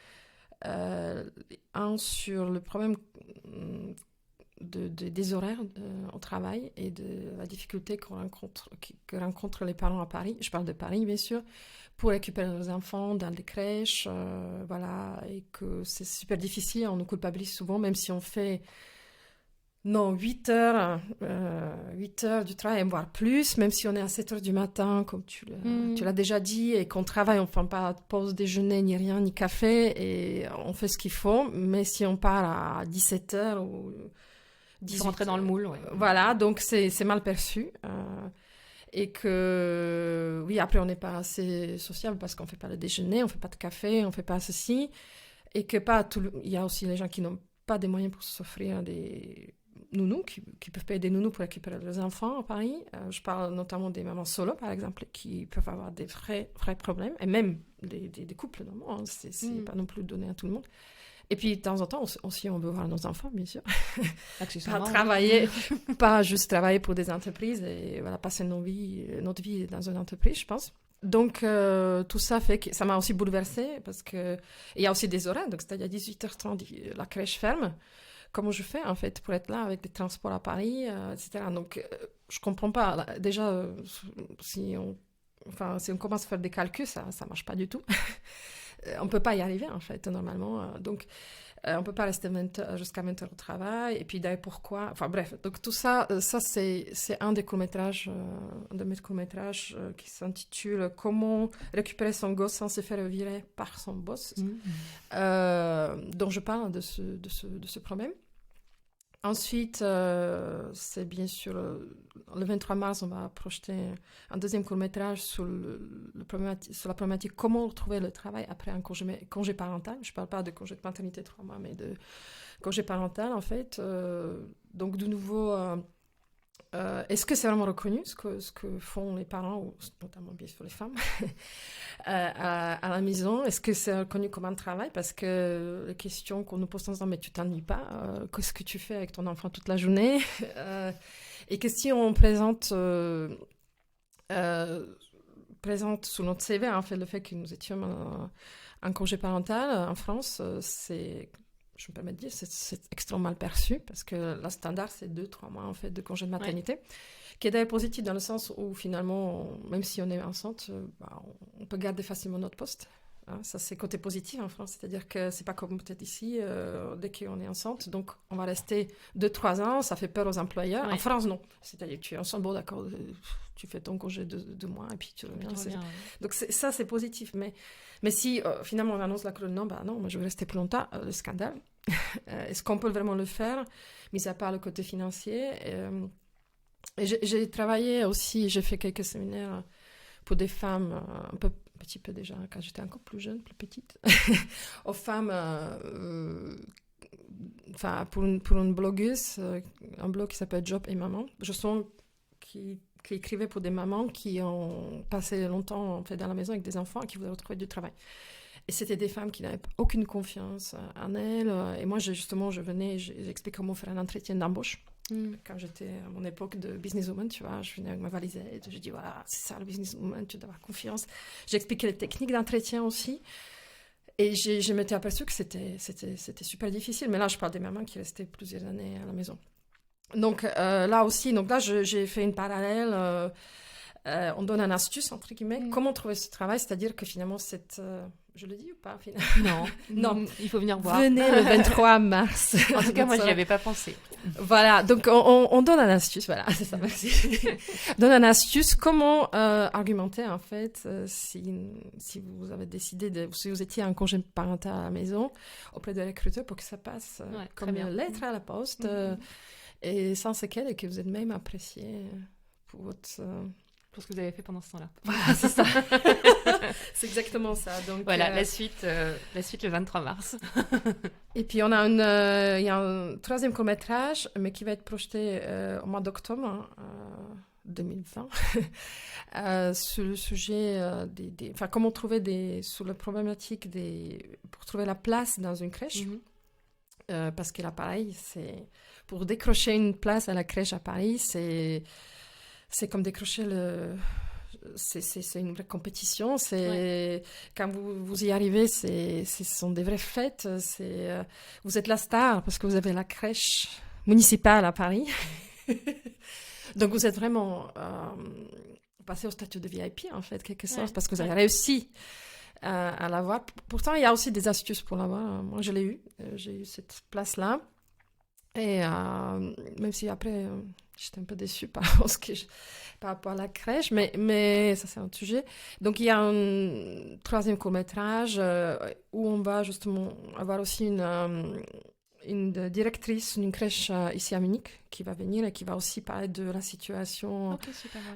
Speaker 2: Un sur le problème des horaires au travail et de la difficulté que rencontrent les parents à Paris. Je parle de Paris, bien sûr, pour récupérer leurs enfants dans les crèches, voilà, et que c'est super difficile. On nous culpabilise souvent, même si on fait 8 heures du travail, voire plus, même si on est à 7 heures du matin, comme tu l'as déjà dit, et qu'on travaille, on ne fait pas de pause déjeuner, ni rien, ni café, et on fait ce qu'il faut. Mais si on part à 17 heures ou 18 heures...
Speaker 1: rentrer dans le moule, ouais.
Speaker 2: Voilà, donc c'est mal perçu. Et que, oui, après, on n'est pas assez sociable parce qu'on ne fait pas le déjeuner, on ne fait pas de café, on ne fait pas ceci. Et que il y a aussi les gens qui n'ont pas des moyens pour s'offrir des nounous, qui peuvent payer des nounous pour récupérer leurs enfants à Paris. Je parle notamment des mamans solo, par exemple, qui peuvent avoir des vrais problèmes, et même des couples normaux, hein. C'est pas non plus donné à tout le monde. Et puis, de temps en temps, aussi, on veut voir nos enfants, bien sûr. Pas travailler, pas juste travailler pour des entreprises et voilà, passer notre vie dans une entreprise, je pense. Donc, tout ça fait que ça m'a aussi bouleversée parce que il y a aussi des horaires. Donc, c'est-à-dire à 18h30, la crèche ferme. Comment je fais, en fait, pour être là avec des transports à Paris, etc. Donc, je comprends pas. Là, déjà, si on commence à faire des calculs, ça marche pas du tout. On peut pas y arriver, en fait, normalement. Donc, on peut pas rester jusqu'à 20 heures au travail. Et puis, d'ailleurs, pourquoi? Enfin, bref. Donc, tout ça, c'est un des courts-métrages, un de mes courts-métrages qui s'intitule Comment récupérer son gosse sans se faire virer par son boss, dont je parle de ce problème. Ensuite, c'est bien sûr le 23 mars, on va projeter un deuxième court-métrage sur sur la problématique comment retrouver le travail après un congé parental. Je ne parle pas de congé de paternité 3 mois, mais de congé parental, en fait. Donc, de nouveau, est-ce que c'est vraiment reconnu ce que font les parents, ou notamment bien sûr les femmes, à la maison? Est-ce que c'est reconnu comme un travail? Parce que les questions qu'on nous pose en disant mais tu t'ennuies pas, qu'est-ce que tu fais avec ton enfant toute la journée? Et que si on présente sur notre CV, en fait, le fait que nous étions en congé parental en France, je me permets de dire, c'est extrêmement mal perçu parce que la standard, c'est 2-3 mois en fait, de congé de maternité, qui est d'ailleurs positif dans le sens où finalement, même si on est enceinte, on peut garder facilement notre poste. Hein, ça, c'est côté positif en France, c'est-à-dire que c'est pas comme peut-être ici, dès qu'on est enceinte, donc on va rester 2-3 ans, ça fait peur aux employeurs. En France, non. C'est-à-dire que tu es enceinte, bon d'accord, tu fais ton congé de 2 mois et puis tu reviens. Donc ça, c'est positif. Mais si finalement on annonce la colonne, non, moi je vais rester plus longtemps, le scandale. Est-ce qu'on peut vraiment le faire, mis à part le côté financier? Et j'ai travaillé aussi, j'ai fait quelques séminaires pour des femmes, un petit peu déjà, quand j'étais encore plus jeune, plus petite, aux femmes, pour une blogueuse, un blog qui s'appelle Job et Maman, qui écrivait pour des mamans qui ont passé longtemps en fait, dans la maison avec des enfants et qui voulaient retrouver du travail. Et c'était des femmes qui n'avaient aucune confiance en elles. Et moi, je venais, j'expliquais comment faire un entretien d'embauche. Quand j'étais à mon époque de businesswoman, tu vois, je venais avec ma valisette, je dis, voilà, c'est ça le businesswoman, tu dois avoir confiance. J'expliquais les techniques d'entretien aussi. Et je m'étais aperçue que c'était super difficile. Mais là, je parle des mamans qui restaient plusieurs années à la maison. Donc là aussi, j'ai fait une parallèle. On donne une astuce, entre guillemets, comment trouver ce travail, c'est-à-dire que finalement, je le dis ou pas finalement?
Speaker 1: Non, il faut venir voir.
Speaker 2: Venez le 23 mars.
Speaker 1: En tout cas, moi, je n'y avais pas pensé. Voilà,
Speaker 2: donc on donne une astuce, voilà, c'est ça, merci. On donne une astuce, comment argumenter, en fait, si vous avez décidé, si vous étiez en congé parental à la maison, auprès des recruteurs, pour que ça passe comme une lettre à la poste, et sans séquelles, et que vous êtes même apprécié pour
Speaker 1: pour ce que vous avez fait pendant ce temps-là.
Speaker 2: Voilà, c'est ça. C'est exactement ça. Donc,
Speaker 1: voilà, la suite le 23 mars.
Speaker 2: Et puis, il y a un troisième court-métrage, mais qui va être projeté au mois d'octobre 2020, sur le sujet comment trouver sur la problématique pour trouver la place dans une crèche. Parce que là, pareil, pour décrocher une place à la crèche à Paris, c'est comme décrocher c'est une vraie compétition. Quand vous y arrivez, ce sont des vraies fêtes. Vous êtes la star parce que vous avez la crèche municipale à Paris. Donc vous êtes vraiment passé au statut de VIP en fait, quelque sorte, parce que vous avez réussi à l'avoir. Pourtant, il y a aussi des astuces pour l'avoir. Moi, je l'ai eu. J'ai eu cette place-là. Et même si après, j'étais un peu déçue par rapport à la crèche, mais ça, c'est un sujet. Donc, il y a un troisième court-métrage où on va justement avoir aussi une directrice d'une crèche ici à Munich qui va venir et qui va aussi parler de la situation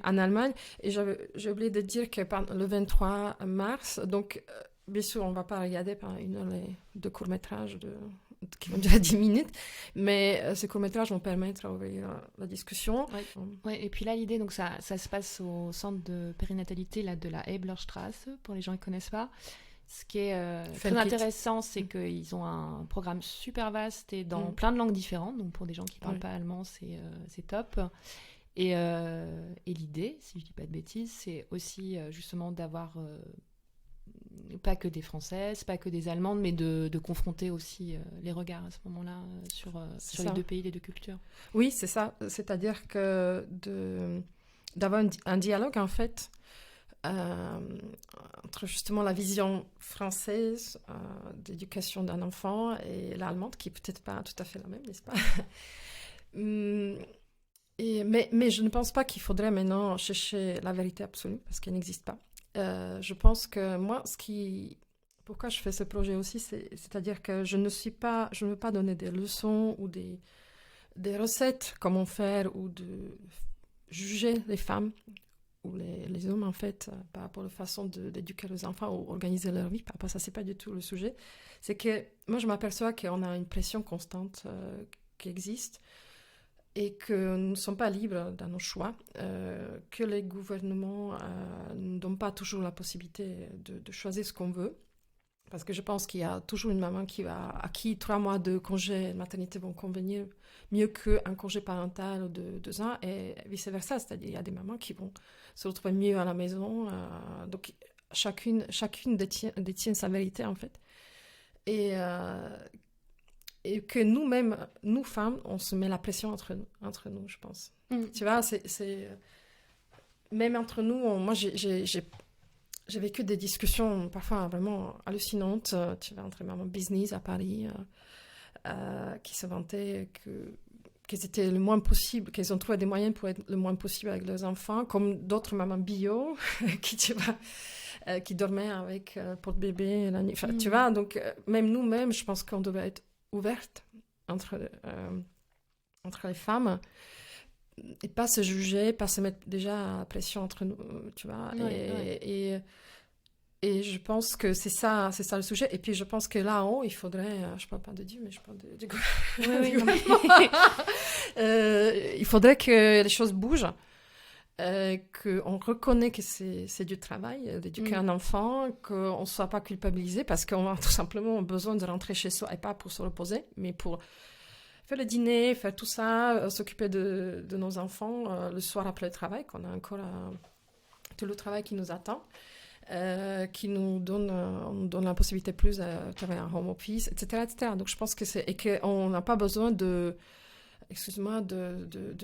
Speaker 2: en Allemagne. Et j'ai oublié de dire que le 23 mars, donc, bien sûr, on ne va pas regarder pendant une heure les deux courts-métrages qui vont durer 10 minutes, mais ces courts-métrages vont permettre d'ouvrir la discussion.
Speaker 1: Ouais, et puis là, l'idée, donc ça se passe au centre de périnatalité de la Eblerstrasse, pour les gens qui ne connaissent pas. Ce qui est très intéressant, c'est qu'ils ont un programme super vaste et dans plein de langues différentes. Donc pour des gens qui ne parlent pas allemand, c'est top. Et l'idée, si je dis pas de bêtises, c'est aussi justement d'avoir pas que des Françaises, pas que des Allemandes, mais de confronter aussi les regards à ce moment-là sur les deux pays, les deux cultures.
Speaker 2: Oui, c'est ça. C'est-à-dire que d'avoir un dialogue, en fait, entre justement la vision française d'éducation d'un enfant et l'allemande, qui est peut-être pas tout à fait la même, n'est-ce pas? Mais je ne pense pas qu'il faudrait maintenant chercher la vérité absolue, parce qu'elle n'existe pas. Je pense que moi, pourquoi je fais ce projet aussi, c'est-à-dire que je ne veux pas donner des leçons ou des recettes, comment faire, ou de juger les femmes ou les hommes, en fait, par rapport à la façon d'éduquer les enfants ou organiser leur vie. Par rapport à ça, c'est pas du tout le sujet. C'est que moi, je m'aperçois qu'on a une pression constante qui existe et que nous ne sommes pas libres dans nos choix, que les gouvernements ne donnent pas toujours la possibilité de choisir ce qu'on veut. Parce que je pense qu'il y a toujours une maman à qui 3 mois de congé maternité vont convenir mieux qu'un congé parental de 2 ans, et vice-versa. C'est-à-dire qu'il y a des mamans qui vont se retrouver mieux à la maison. Donc, chacune détient sa vérité, en fait. Et que nous-mêmes, nous femmes, on se met la pression entre nous, je pense. Tu vois, même entre nous, moi, j'ai vécu des discussions parfois vraiment hallucinantes, tu vois, entre mamans business à Paris, qui se vantaient qu'elles étaient le moins possible, qu'elles ont trouvé des moyens pour être le moins possible avec leurs enfants, comme d'autres mamans bio qui, tu vois, qui dormaient avec porte-bébé la nuit. Enfin, tu vois, donc même nous-mêmes, je pense qu'on devrait être ouverte entre les femmes et pas se juger, pas se mettre déjà la pression entre nous, tu vois. Et je pense que c'est ça le sujet. Et puis je pense que là-haut, il faudrait, je parle pas de Dieu, mais je parle du gouvernement. Il faudrait que les choses bougent, qu'on reconnaît que c'est du travail d'éduquer un enfant, qu'on ne soit pas culpabilisé parce qu'on a tout simplement besoin de rentrer chez soi, et pas pour se reposer, mais pour faire le dîner, faire tout ça, s'occuper de nos enfants le soir après le travail, qu'on a encore tout le travail qui nous attend, qui nous donne la possibilité plus de travailler en home office, etc., etc. Donc je pense que et qu'on n'a pas besoin de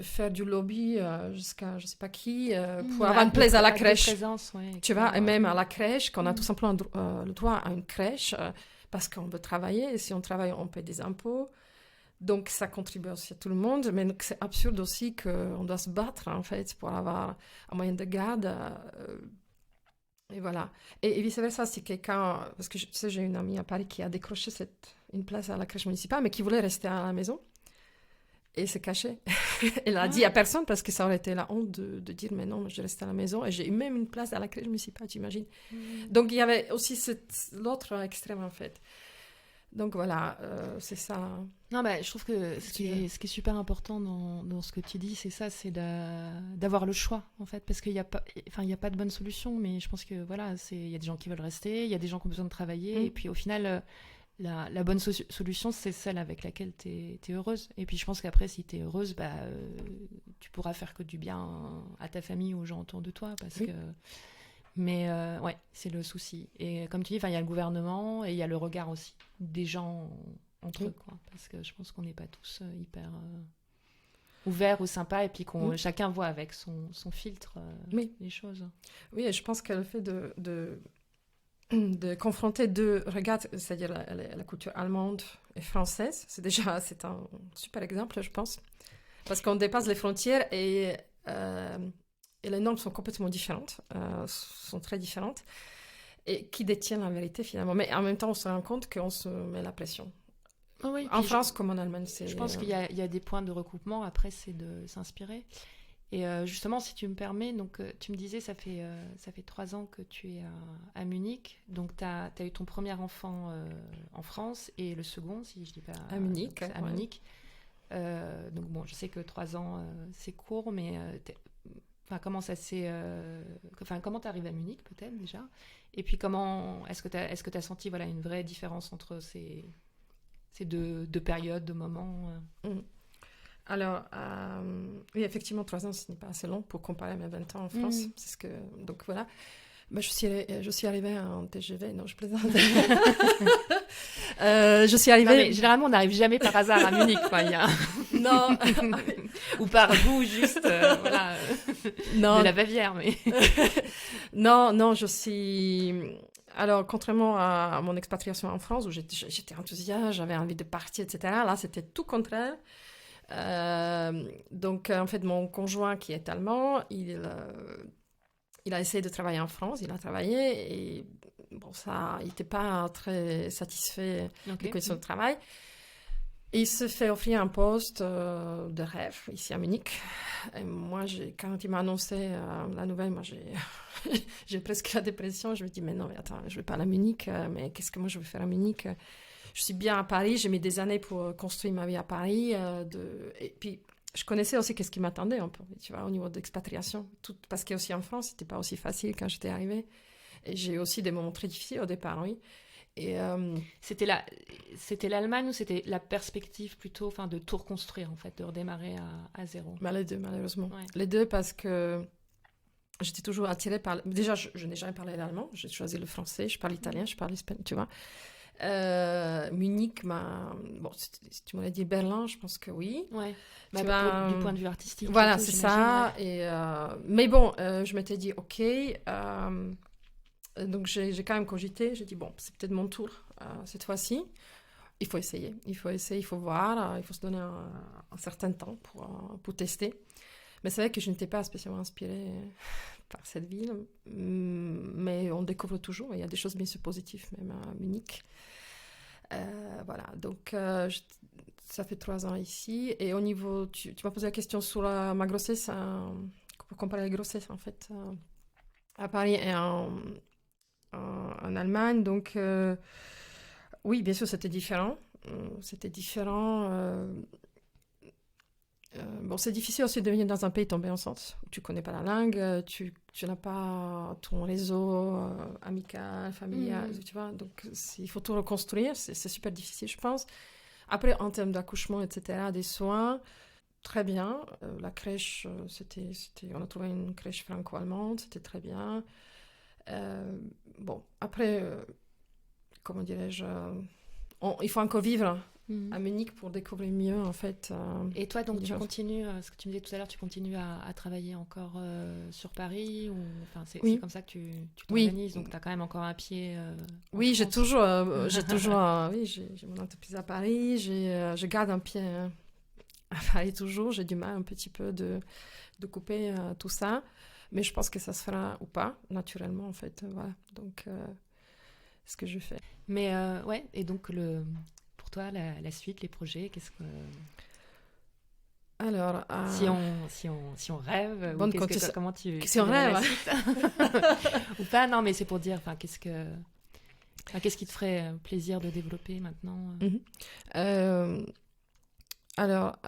Speaker 2: faire du lobby jusqu'à je sais pas qui pour avoir une place à la crèche.
Speaker 1: Présence,
Speaker 2: tu vois, et même à la crèche, qu'on a tout simplement le droit à une crèche parce qu'on veut travailler, et si on travaille, on paie des impôts. Donc, ça contribue aussi à tout le monde, mais c'est absurde aussi qu'on doit se battre, en fait, pour avoir un moyen de garde. Et voilà. Et vice-versa, si quelqu'un... Parce que, tu sais, j'ai une amie à Paris qui a décroché une place à la crèche municipale, mais qui voulait rester à la maison et se cacher. Elle a dit à personne, parce que ça aurait été la honte de dire, mais non, je reste à la maison. Et j'ai eu même une place à la crèche municipale, t'imagines. Donc, il y avait aussi l'autre extrême, en fait. Donc voilà, c'est ça.
Speaker 1: Non, bah, je trouve que ce qui est super important dans ce que tu dis, c'est ça, c'est d'avoir le choix, en fait, parce qu'il n'y a pas de bonne solution, mais je pense que voilà, il y a des gens qui veulent rester, il y a des gens qui ont besoin de travailler, et puis au final, la bonne solution, c'est celle avec laquelle tu es heureuse. Et puis je pense qu'après, si tu es heureuse, bah, tu pourras faire que du bien à ta famille, aux gens autour de toi, parce que... Mais ouais, c'est le souci. Et comme tu dis, il y a le gouvernement et il y a le regard aussi des gens entre eux, quoi. Parce que je pense qu'on n'est pas tous hyper ouverts ou sympas, et puis chacun voit avec son filtre les choses.
Speaker 2: Oui, et je pense que le fait de confronter deux regards, c'est-à-dire la culture allemande et française, c'est un super exemple, je pense. Parce qu'on dépasse les frontières et les normes sont complètement différentes, sont très différentes, et qui détiennent la vérité finalement. Mais en même temps, on se rend compte qu'on se met la pression.
Speaker 1: Oui,
Speaker 2: en France comme en Allemagne.
Speaker 1: Je pense qu'il y a des points de recoupement, après c'est de s'inspirer. Et justement, si tu me permets, donc, tu me disais, ça fait 3 ans que tu es à Munich, donc tu as eu ton premier enfant en France, et le second, si je dis pas...
Speaker 2: À Munich.
Speaker 1: À Munich. Donc bon, je sais que 3 ans, c'est court, mais... comment ça s'est... comment tu arrives à Munich, peut-être, déjà. Et puis, est-ce que tu as senti une vraie différence entre ces deux périodes, de moments
Speaker 2: Alors, oui, effectivement, 3 ans, ce n'est pas assez long pour comparer à mes 20 ans en France. C'est ce que... Donc voilà. Bah, je suis arrivée en TGV. Non, je plaisante. Je suis arrivée...
Speaker 1: Non, mais généralement, on n'arrive jamais par hasard à Munich. Quoi,
Speaker 2: Non.
Speaker 1: Ou par goût, juste voilà,
Speaker 2: non.
Speaker 1: de la Bavière. Mais...
Speaker 2: non, je suis... Alors, contrairement à mon expatriation en France, où j'étais enthousiaste, j'avais envie de partir, etc., là, c'était tout contraire. Donc, en fait, mon conjoint, qui est allemand, il a essayé de travailler en France, il a travaillé, et bon, ça, il n'était pas très satisfait des conditions de travail. Et il se fait offrir un poste de rêve ici à Munich. Et moi, quand il m'a annoncé la nouvelle, moi, j'ai presque la dépression. Je me dis, mais non, mais attends, je ne vais pas aller à Munich, mais qu'est-ce que moi je vais faire à Munich? Je suis bien à Paris, j'ai mis des années pour construire ma vie à Paris. Et puis, je connaissais aussi qu'est-ce qui m'attendait un peu, tu vois, au niveau d'expatriation. Parce qu'aussi en France, ce n'était pas aussi facile quand j'étais arrivée. Et j'ai aussi des moments très difficiles au départ, oui. Et
Speaker 1: c'était l'Allemagne ou c'était la perspective plutôt de tout reconstruire, en fait, de redémarrer à zéro?
Speaker 2: Bah, les deux, malheureusement.
Speaker 1: Ouais.
Speaker 2: Les deux, parce que j'étais toujours attirée par... Déjà, je n'ai jamais parlé l'allemand, j'ai choisi le français, je parle italien, je parle espagnol, tu vois. Munich Bon, si tu m'aurais dit Berlin, je pense que oui.
Speaker 1: Ouais.
Speaker 2: Du
Speaker 1: point de vue artistique.
Speaker 2: Voilà,
Speaker 1: tout,
Speaker 2: c'est ça.
Speaker 1: Ouais.
Speaker 2: Et, mais bon, je m'étais dit, ok... donc j'ai quand même cogité, j'ai dit bon, c'est peut-être mon tour cette fois-ci. Il faut essayer, il faut voir, il faut se donner un certain temps pour tester. Mais c'est vrai que je n'étais pas spécialement inspirée par cette ville, mais on découvre toujours, il y a des choses bien sûr positives même à Munich. Voilà, donc ça fait 3 ans ici. Et au niveau, tu m'as posé la question sur ma grossesse, pour comparer les grossesses en fait, à Paris et en Allemagne, donc oui, bien sûr, c'était différent. Bon, c'est difficile aussi de venir dans un pays tombé enceinte, où tu connais pas la langue, tu n'as pas ton réseau amical, familial, tu vois. Donc, il faut tout reconstruire. C'est super difficile, je pense. Après, en termes d'accouchement, etc., des soins, très bien. La crèche, on a trouvé une crèche franco-allemande, c'était très bien. Bon, après, comment dirais-je, il faut encore vivre à Munich pour découvrir mieux, en fait.
Speaker 1: Et toi, donc, tu continues, ce que tu me disais tout à l'heure, tu continues à travailler encore sur Paris ou, c'est comme ça que tu t'organises, donc tu as quand même encore un pied
Speaker 2: oui,
Speaker 1: France.
Speaker 2: J'ai mon entreprise à Paris, je garde un pied à Paris toujours, j'ai du mal un petit peu de couper tout ça. Mais je pense que ça se fera ou pas, naturellement, en fait. Voilà. Donc, ce que je fais.
Speaker 1: Mais, ouais, et donc, pour toi, la suite, les projets, qu'est-ce que...
Speaker 2: Alors...
Speaker 1: Si on rêve,
Speaker 2: bon,
Speaker 1: comment tu...
Speaker 2: Si on rêve,
Speaker 1: ou pas, non, mais c'est pour dire, qu'est-ce qui te ferait plaisir de développer maintenant
Speaker 2: Alors...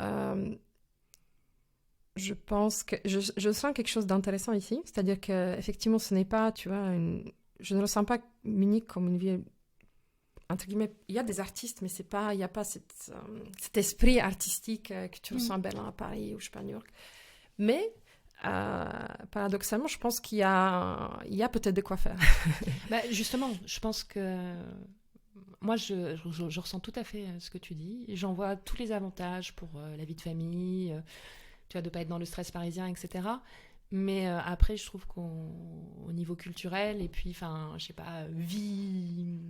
Speaker 2: je pense que je sens quelque chose d'intéressant ici, c'est-à-dire que effectivement, ce n'est pas, tu vois, je ne ressens pas Munich comme une ville entre guillemets. Il y a des artistes, mais il n'y a pas cet esprit artistique que tu ressens à Berlin, à Paris ou je sais pas, à New York. Mais paradoxalement, je pense qu'il y a peut-être de quoi faire.
Speaker 1: Justement, je pense que moi, je ressens tout à fait ce que tu dis. J'en vois tous les avantages pour la vie de famille. Tu vois, de ne pas être dans le stress parisien, etc. Mais après, je trouve qu'au niveau culturel, et puis, je sais pas, vie,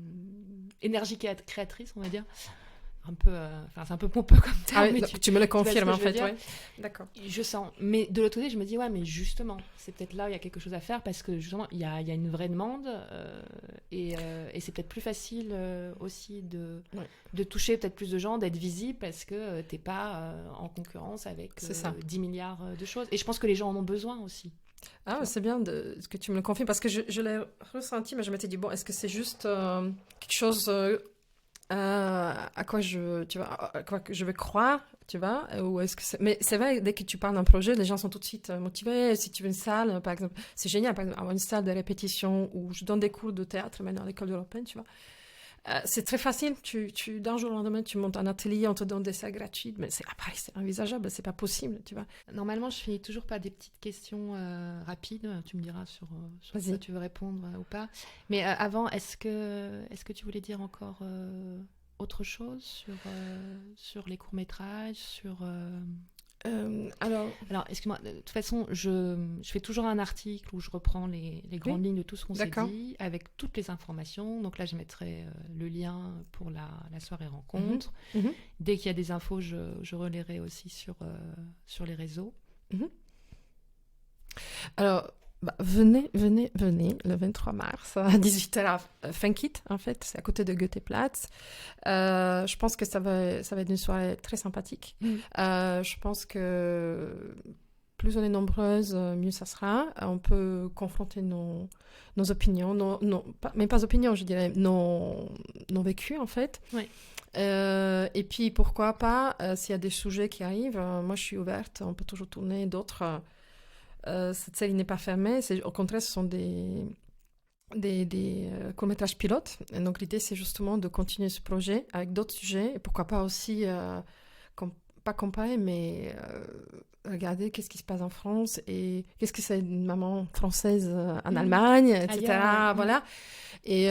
Speaker 1: énergie créatrice, on va dire, un peu, c'est un peu pompeux comme terme.
Speaker 2: Mais tu me le confirmes, en fait, oui. D'accord.
Speaker 1: Je sens. Mais de l'autre côté, je me dis, ouais, mais justement, c'est peut-être là où il y a quelque chose à faire, parce que justement, il y a une vraie demande, et c'est peut-être plus facile aussi de toucher peut-être plus de gens, d'être visible, parce que t'es pas en concurrence avec 10 milliards de choses. Et je pense que les gens en ont besoin aussi.
Speaker 2: Ah, c'est bien que tu me le confirmes, parce que je l'ai ressenti, mais je m'étais dit, bon, est-ce que c'est juste quelque chose... à quoi je vais croire, tu vois, ou est-ce que mais c'est vrai, dès que tu parles d'un projet, les gens sont tout de suite motivés. Si tu veux une salle, par exemple, c'est génial, par exemple, avoir une salle de répétition où je donne des cours de théâtre maintenant à l'école européenne, tu vois. C'est très facile. D'un jour au lendemain, tu montes un atelier, on te donne des salles gratuites, mais à Paris, c'est envisageable, c'est pas possible, tu vois.
Speaker 1: Normalement, je finis toujours par des petites questions rapides. Tu me diras sur ça tu veux répondre ou pas. Mais avant, est-ce que tu voulais dire encore autre chose sur les courts-métrages, Alors, excuse-moi, de toute façon, je fais toujours un article où je reprends les grandes lignes de tout ce qu'on s'est dit, avec toutes les informations. Donc là, je mettrai le lien pour la soirée rencontre. Dès qu'il y a des infos, je relayerai aussi sur les réseaux.
Speaker 2: Alors, venez le 23 mars à 18h à Funkit, en fait, c'est à côté de Goetheplatz. Je pense que ça va être une soirée très sympathique. Je pense que plus on est nombreuses, mieux ça sera. On peut confronter nos opinions, mais pas opinions, je dirais, nos vécus, en fait.
Speaker 1: Oui.
Speaker 2: Et puis, pourquoi pas, s'il y a des sujets qui arrivent, moi je suis ouverte, on peut toujours tourner d'autres... cette série n'est pas fermée, au contraire, ce sont des courts-métrages pilotes. Et donc, l'idée, c'est justement de continuer ce projet avec d'autres sujets. Et pourquoi pas aussi, pas comparer, mais regarder qu'est-ce qui se passe en France et qu'est-ce que c'est une maman française en Allemagne, etc. Ailleurs, voilà. Et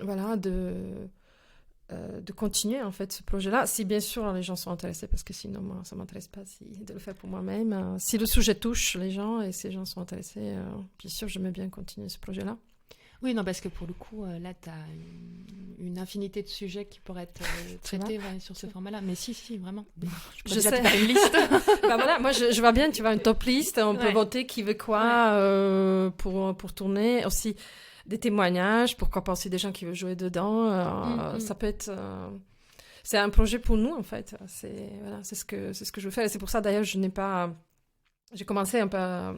Speaker 2: voilà, de continuer en fait ce projet-là, si bien sûr les gens sont intéressés, parce que sinon moi ça m'intéresse pas de le faire pour moi-même. Si le sujet touche les gens et si les gens sont intéressés, bien sûr j'aimais bien continuer ce projet-là.
Speaker 1: Oui, non, parce que pour le coup, là, tu as une infinité de sujets qui pourraient être traités sur ce format-là. Mais si, vraiment.
Speaker 2: Je sais. Faire une liste. Voilà, moi, je vois bien, tu vois, une top liste. On peut voter qui veut quoi pour tourner. Aussi, des témoignages. Pourquoi pas aussi des gens qui veulent jouer dedans. Ça peut être... c'est un projet pour nous, en fait. C'est ce que je veux faire. Et c'est pour ça, d'ailleurs, j'ai commencé un peu à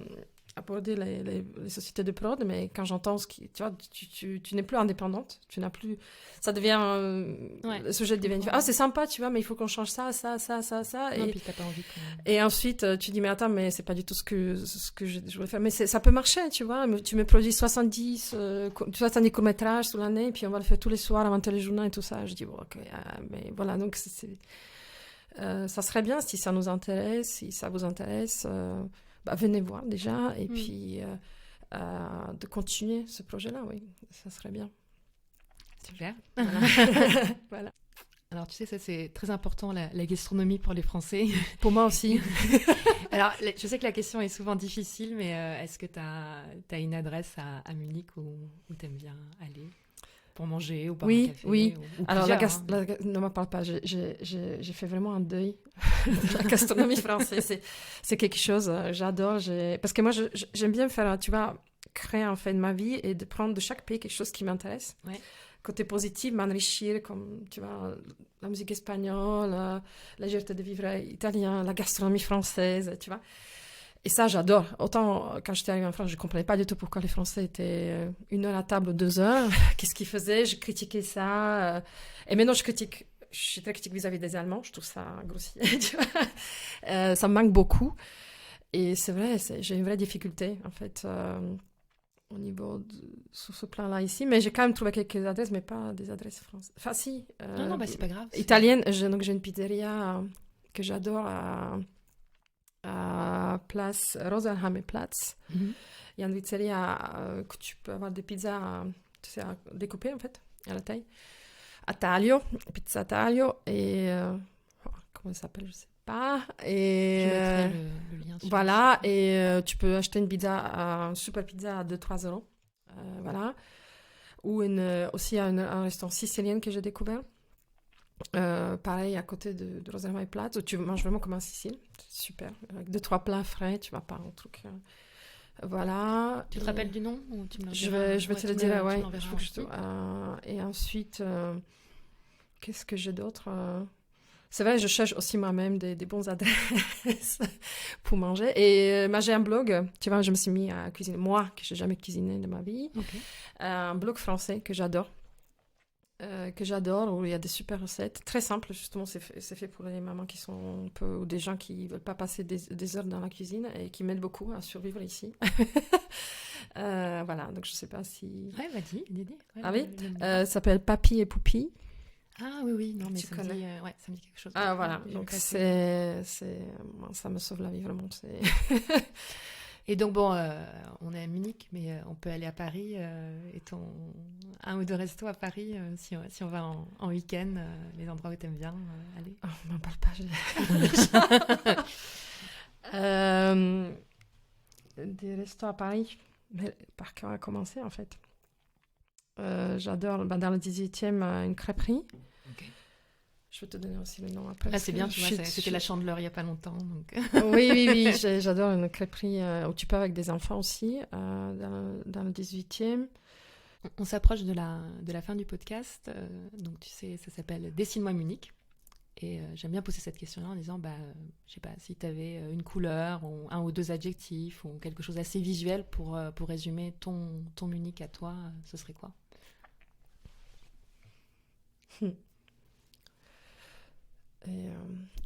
Speaker 2: aborder les sociétés de prod, mais quand j'entends tu vois, tu n'es plus indépendante, tu n'as plus, ça devient le sujet devient c'est sympa, tu vois, mais il faut qu'on change ça
Speaker 1: non,
Speaker 2: et
Speaker 1: puis t'as pas envie
Speaker 2: et ensuite tu dis mais attends, mais c'est pas du tout ce que je voulais faire, mais ça peut marcher, tu vois, tu me produis 70 courts-métrages sous l'année et puis on va le faire tous les soirs avant le téléjournal et tout ça. Je dis bon, ok, mais voilà, donc ça serait bien si ça nous intéresse, si ça vous intéresse. Venez voir déjà, et puis de continuer ce projet-là, oui, ça serait bien.
Speaker 1: Super.
Speaker 2: Voilà.
Speaker 1: Alors, tu sais, ça, c'est très important, la gastronomie pour les Français.
Speaker 2: Pour moi aussi.
Speaker 1: Alors, je sais que la question est souvent difficile, mais est-ce que tu as une adresse à Munich où tu aimes bien aller pour manger ou boire un café?
Speaker 2: Oui.
Speaker 1: Ou
Speaker 2: alors,
Speaker 1: ne
Speaker 2: m'en parle pas. J'ai fait vraiment un deuil de la gastronomie française. C'est quelque chose, j'adore. Parce que moi, j'aime bien faire, tu vois, créer en fait de ma vie et de prendre de chaque pays quelque chose qui m'intéresse.
Speaker 1: Ouais.
Speaker 2: Côté positif, m'enrichir, comme, tu vois, la musique espagnole, la légèreté de vivre italien, la gastronomie française, tu vois. Et ça, j'adore. Autant, quand j'étais arrivée en France, je ne comprenais pas du tout pourquoi les Français étaient 1 heure à table, 2 heures. Qu'est-ce qu'ils faisaient? Je critiquais ça. Et maintenant, je suis très critique vis-à-vis des Allemands. Je trouve ça grossier, tu vois. Ça me manque beaucoup. Et c'est vrai, j'ai une vraie difficulté, en fait, au niveau sur ce plan-là ici. Mais j'ai quand même trouvé quelques adresses, mais pas des adresses françaises. Enfin, si.
Speaker 1: Non, c'est pas grave.
Speaker 2: Italienne. Donc, j'ai une pizzeria que j'adore à place Rosenheimerplatz. Il y a une pizzeria que tu peux avoir des pizzas, tu sais, découpées en fait, à la taille. À Taglio, pizza Taglio, et comment ça s'appelle, je sais pas. Et
Speaker 1: je mettrai le lien sur
Speaker 2: voilà, et tu peux acheter une super pizza à 2-3 euros. Voilà. Ou aussi un restaurant sicilien que j'ai découvert. Pareil à côté de Rosenheimerplatz où tu manges vraiment comme en Sicile, c'est super, avec 2-3 plats frais, tu vas pas un truc voilà.
Speaker 1: Tu te rappelles du nom ou tu me
Speaker 2: je vais te le dire, ouais. Et ensuite qu'est-ce que j'ai d'autre? C'est vrai, je cherche aussi moi-même des bons adresses pour manger. Et j'ai un blog, tu vois, je me suis mis à cuisiner, moi, que j'ai jamais cuisiné de ma vie.
Speaker 1: Okay.
Speaker 2: Un blog français que j'adore. que j'adore, où il y a des super recettes, très simples, justement, c'est fait pour les mamans qui sont un peu, ou des gens qui veulent pas passer des heures dans la cuisine et qui m'aident beaucoup à survivre ici. Voilà, donc je sais pas si...
Speaker 1: Ouais, vas-y, Didi. Ouais,
Speaker 2: Ah oui, ça s'appelle Papy et Poupy.
Speaker 1: Ah oui, non, mais
Speaker 2: Tu
Speaker 1: ça me dit, ouais, ça me dit quelque chose.
Speaker 2: Ah voilà,
Speaker 1: J'ai
Speaker 2: donc
Speaker 1: passé.
Speaker 2: moi, ça me sauve la vie, vraiment.
Speaker 1: Et donc, bon, on est à Munich, mais on peut aller à Paris. Et un ou deux restos à Paris, si on va en week-end, les endroits où tu aimes bien aller.
Speaker 2: Oh, on m'en parle pas. Des restos à Paris. Mais par quoi commencer, en fait? J'adore, dans le 18e, une crêperie.
Speaker 1: Okay.
Speaker 2: Je vais te donner aussi le nom après.
Speaker 1: Ah, c'est bien, tu vois, c'était la Chandeleur il n'y a pas longtemps. Donc...
Speaker 2: oui, j'adore une crêperie où tu peux avec des enfants aussi, dans le 18e.
Speaker 1: On s'approche de la fin du podcast, donc tu sais, ça s'appelle Dessine-moi Munich. Et j'aime bien poser cette question-là en disant, je sais pas, si tu avais une couleur, ou un ou deux adjectifs, ou quelque chose assez visuel pour résumer ton Munich à toi, ce serait quoi?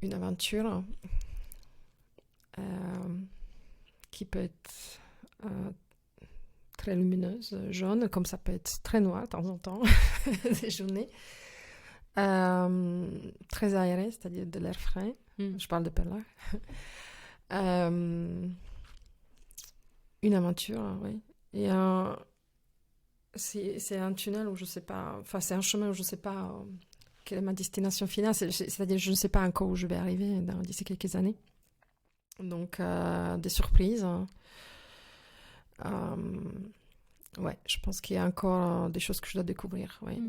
Speaker 2: Une aventure qui peut être très lumineuse, jaune, comme ça peut être très noir de temps en temps, des journées. Très aéré, c'est-à-dire de l'air frais. Je parle de Perla. Une aventure, oui. Et c'est un tunnel où je sais pas, enfin c'est un chemin où je sais pas quelle est ma destination finale. C'est-à-dire je ne sais pas encore où je vais arriver d'ici quelques années. Donc des surprises. Ouais, je pense qu'il y a encore des choses que je dois découvrir. Ouais.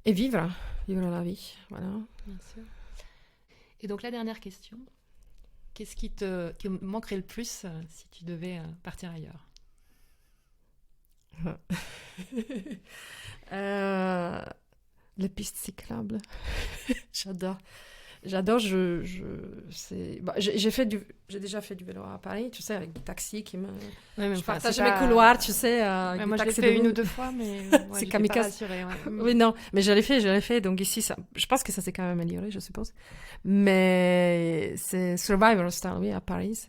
Speaker 2: Et vivre la vie, voilà.
Speaker 1: Bien sûr. Et donc la dernière question, qu'est-ce qui manquerait le plus si tu devais partir ailleurs?
Speaker 2: Les pistes cyclables. J'adore. J'ai déjà fait du vélo à Paris, tu sais, avec des taxis qui me...
Speaker 1: Ouais,
Speaker 2: je partage mes couloirs, tu sais.
Speaker 1: Moi, je l'ai fait une ou deux fois, mais
Speaker 2: c'est kamikaze. Oui, non, mais je l'ai fait. Donc ici, je pense que ça s'est quand même amélioré, je suppose. Mais c'est survival style, oui, à Paris.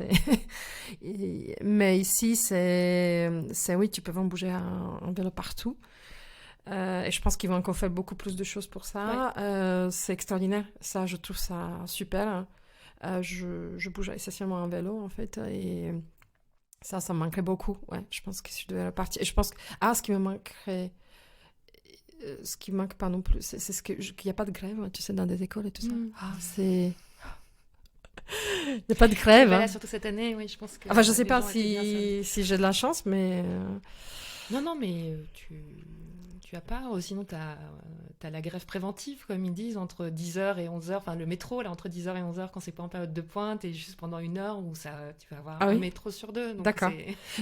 Speaker 2: Mais ici, oui, tu peux vraiment bouger en vélo partout. Et je pense qu'ils vont encore faire beaucoup plus de choses pour ça. Ouais. C'est extraordinaire. Ça, je trouve ça super. Je bouge essentiellement en vélo, en fait. Et ça me manquerait beaucoup. Ouais, je pense que si je devais repartir... Et je pense que... ce qui me manquerait... Ce qui me manque pas non plus, c'est qu'il n'y a pas de grève, tu sais, dans des écoles et tout ça. C'est... Il n'y a pas de grève.
Speaker 1: Là, surtout cette année, oui, je pense que...
Speaker 2: Enfin, je ne sais pas si j'ai de la chance, mais...
Speaker 1: Non, mais tu as pas, sinon tu as la grève préventive, comme ils disent, entre 10h et 11h, enfin le métro, là, entre 10h et 11h, quand c'est pas en période de pointe, et juste pendant une heure où tu vas avoir un métro sur deux. Donc
Speaker 2: d'accord.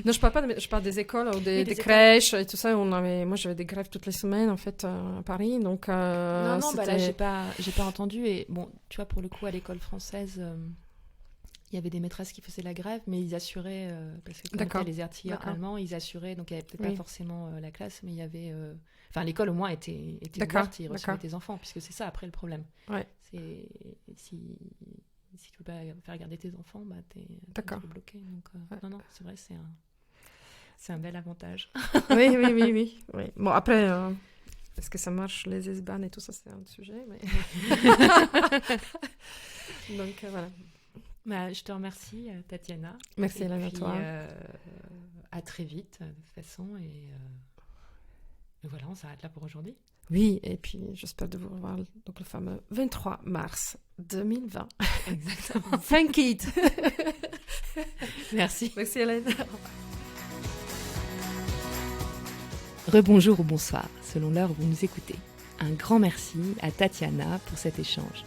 Speaker 2: Non, je parle des écoles ou des crèches et tout ça. Moi, j'avais des grèves toutes les semaines, en fait, à Paris, donc...
Speaker 1: non, là, j'ai pas entendu, et bon, tu vois, pour le coup, à l'école française... Il y avait des maîtresses qui faisaient la grève, mais ils assuraient, parce que quand les Erzieher allemands, ils assuraient, donc il n'y avait peut-être pas forcément la classe, mais il y avait... Enfin, l'école, au moins, était ouverte, ils recevaient tes enfants, puisque c'est ça, après, le problème. Ouais. C'est... Si tu ne peux pas faire garder tes enfants, t'es un peu bloqué. Donc, non, c'est vrai, c'est un bel avantage.
Speaker 2: Oui. Bon, après... Est-ce que ça marche, les S-Bahn et tout ça, c'est un sujet, mais... Donc, voilà.
Speaker 1: Je te remercie, Tatiana.
Speaker 2: Merci, Hélène, à toi.
Speaker 1: À très vite, de toute façon. Et voilà, on s'arrête là pour aujourd'hui.
Speaker 2: Oui, et puis j'espère de vous revoir donc, le fameux 23 mars 2020.
Speaker 1: Exactement.
Speaker 2: Thank it.
Speaker 1: Merci.
Speaker 2: Merci, Hélène.
Speaker 1: Rebonjour ou bonsoir, selon l'heure où vous nous écoutez. Un grand merci à Tatiana pour cet échange.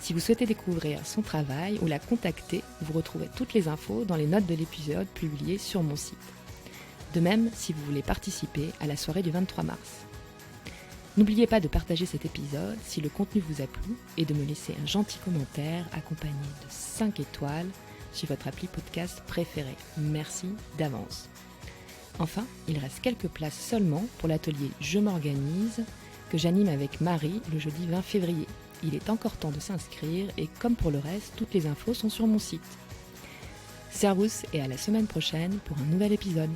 Speaker 1: Si vous souhaitez découvrir son travail ou la contacter, vous retrouvez toutes les infos dans les notes de l'épisode publiées sur mon site. De même, si vous voulez participer à la soirée du 23 mars. N'oubliez pas de partager cet épisode si le contenu vous a plu et de me laisser un gentil commentaire accompagné de 5 étoiles sur votre appli podcast préféré. Merci d'avance. Enfin, il reste quelques places seulement pour l'atelier Je m'organise que j'anime avec Marie le jeudi 20 février. Il est encore temps de s'inscrire et comme pour le reste, toutes les infos sont sur mon site. Servus et à la semaine prochaine pour un nouvel épisode.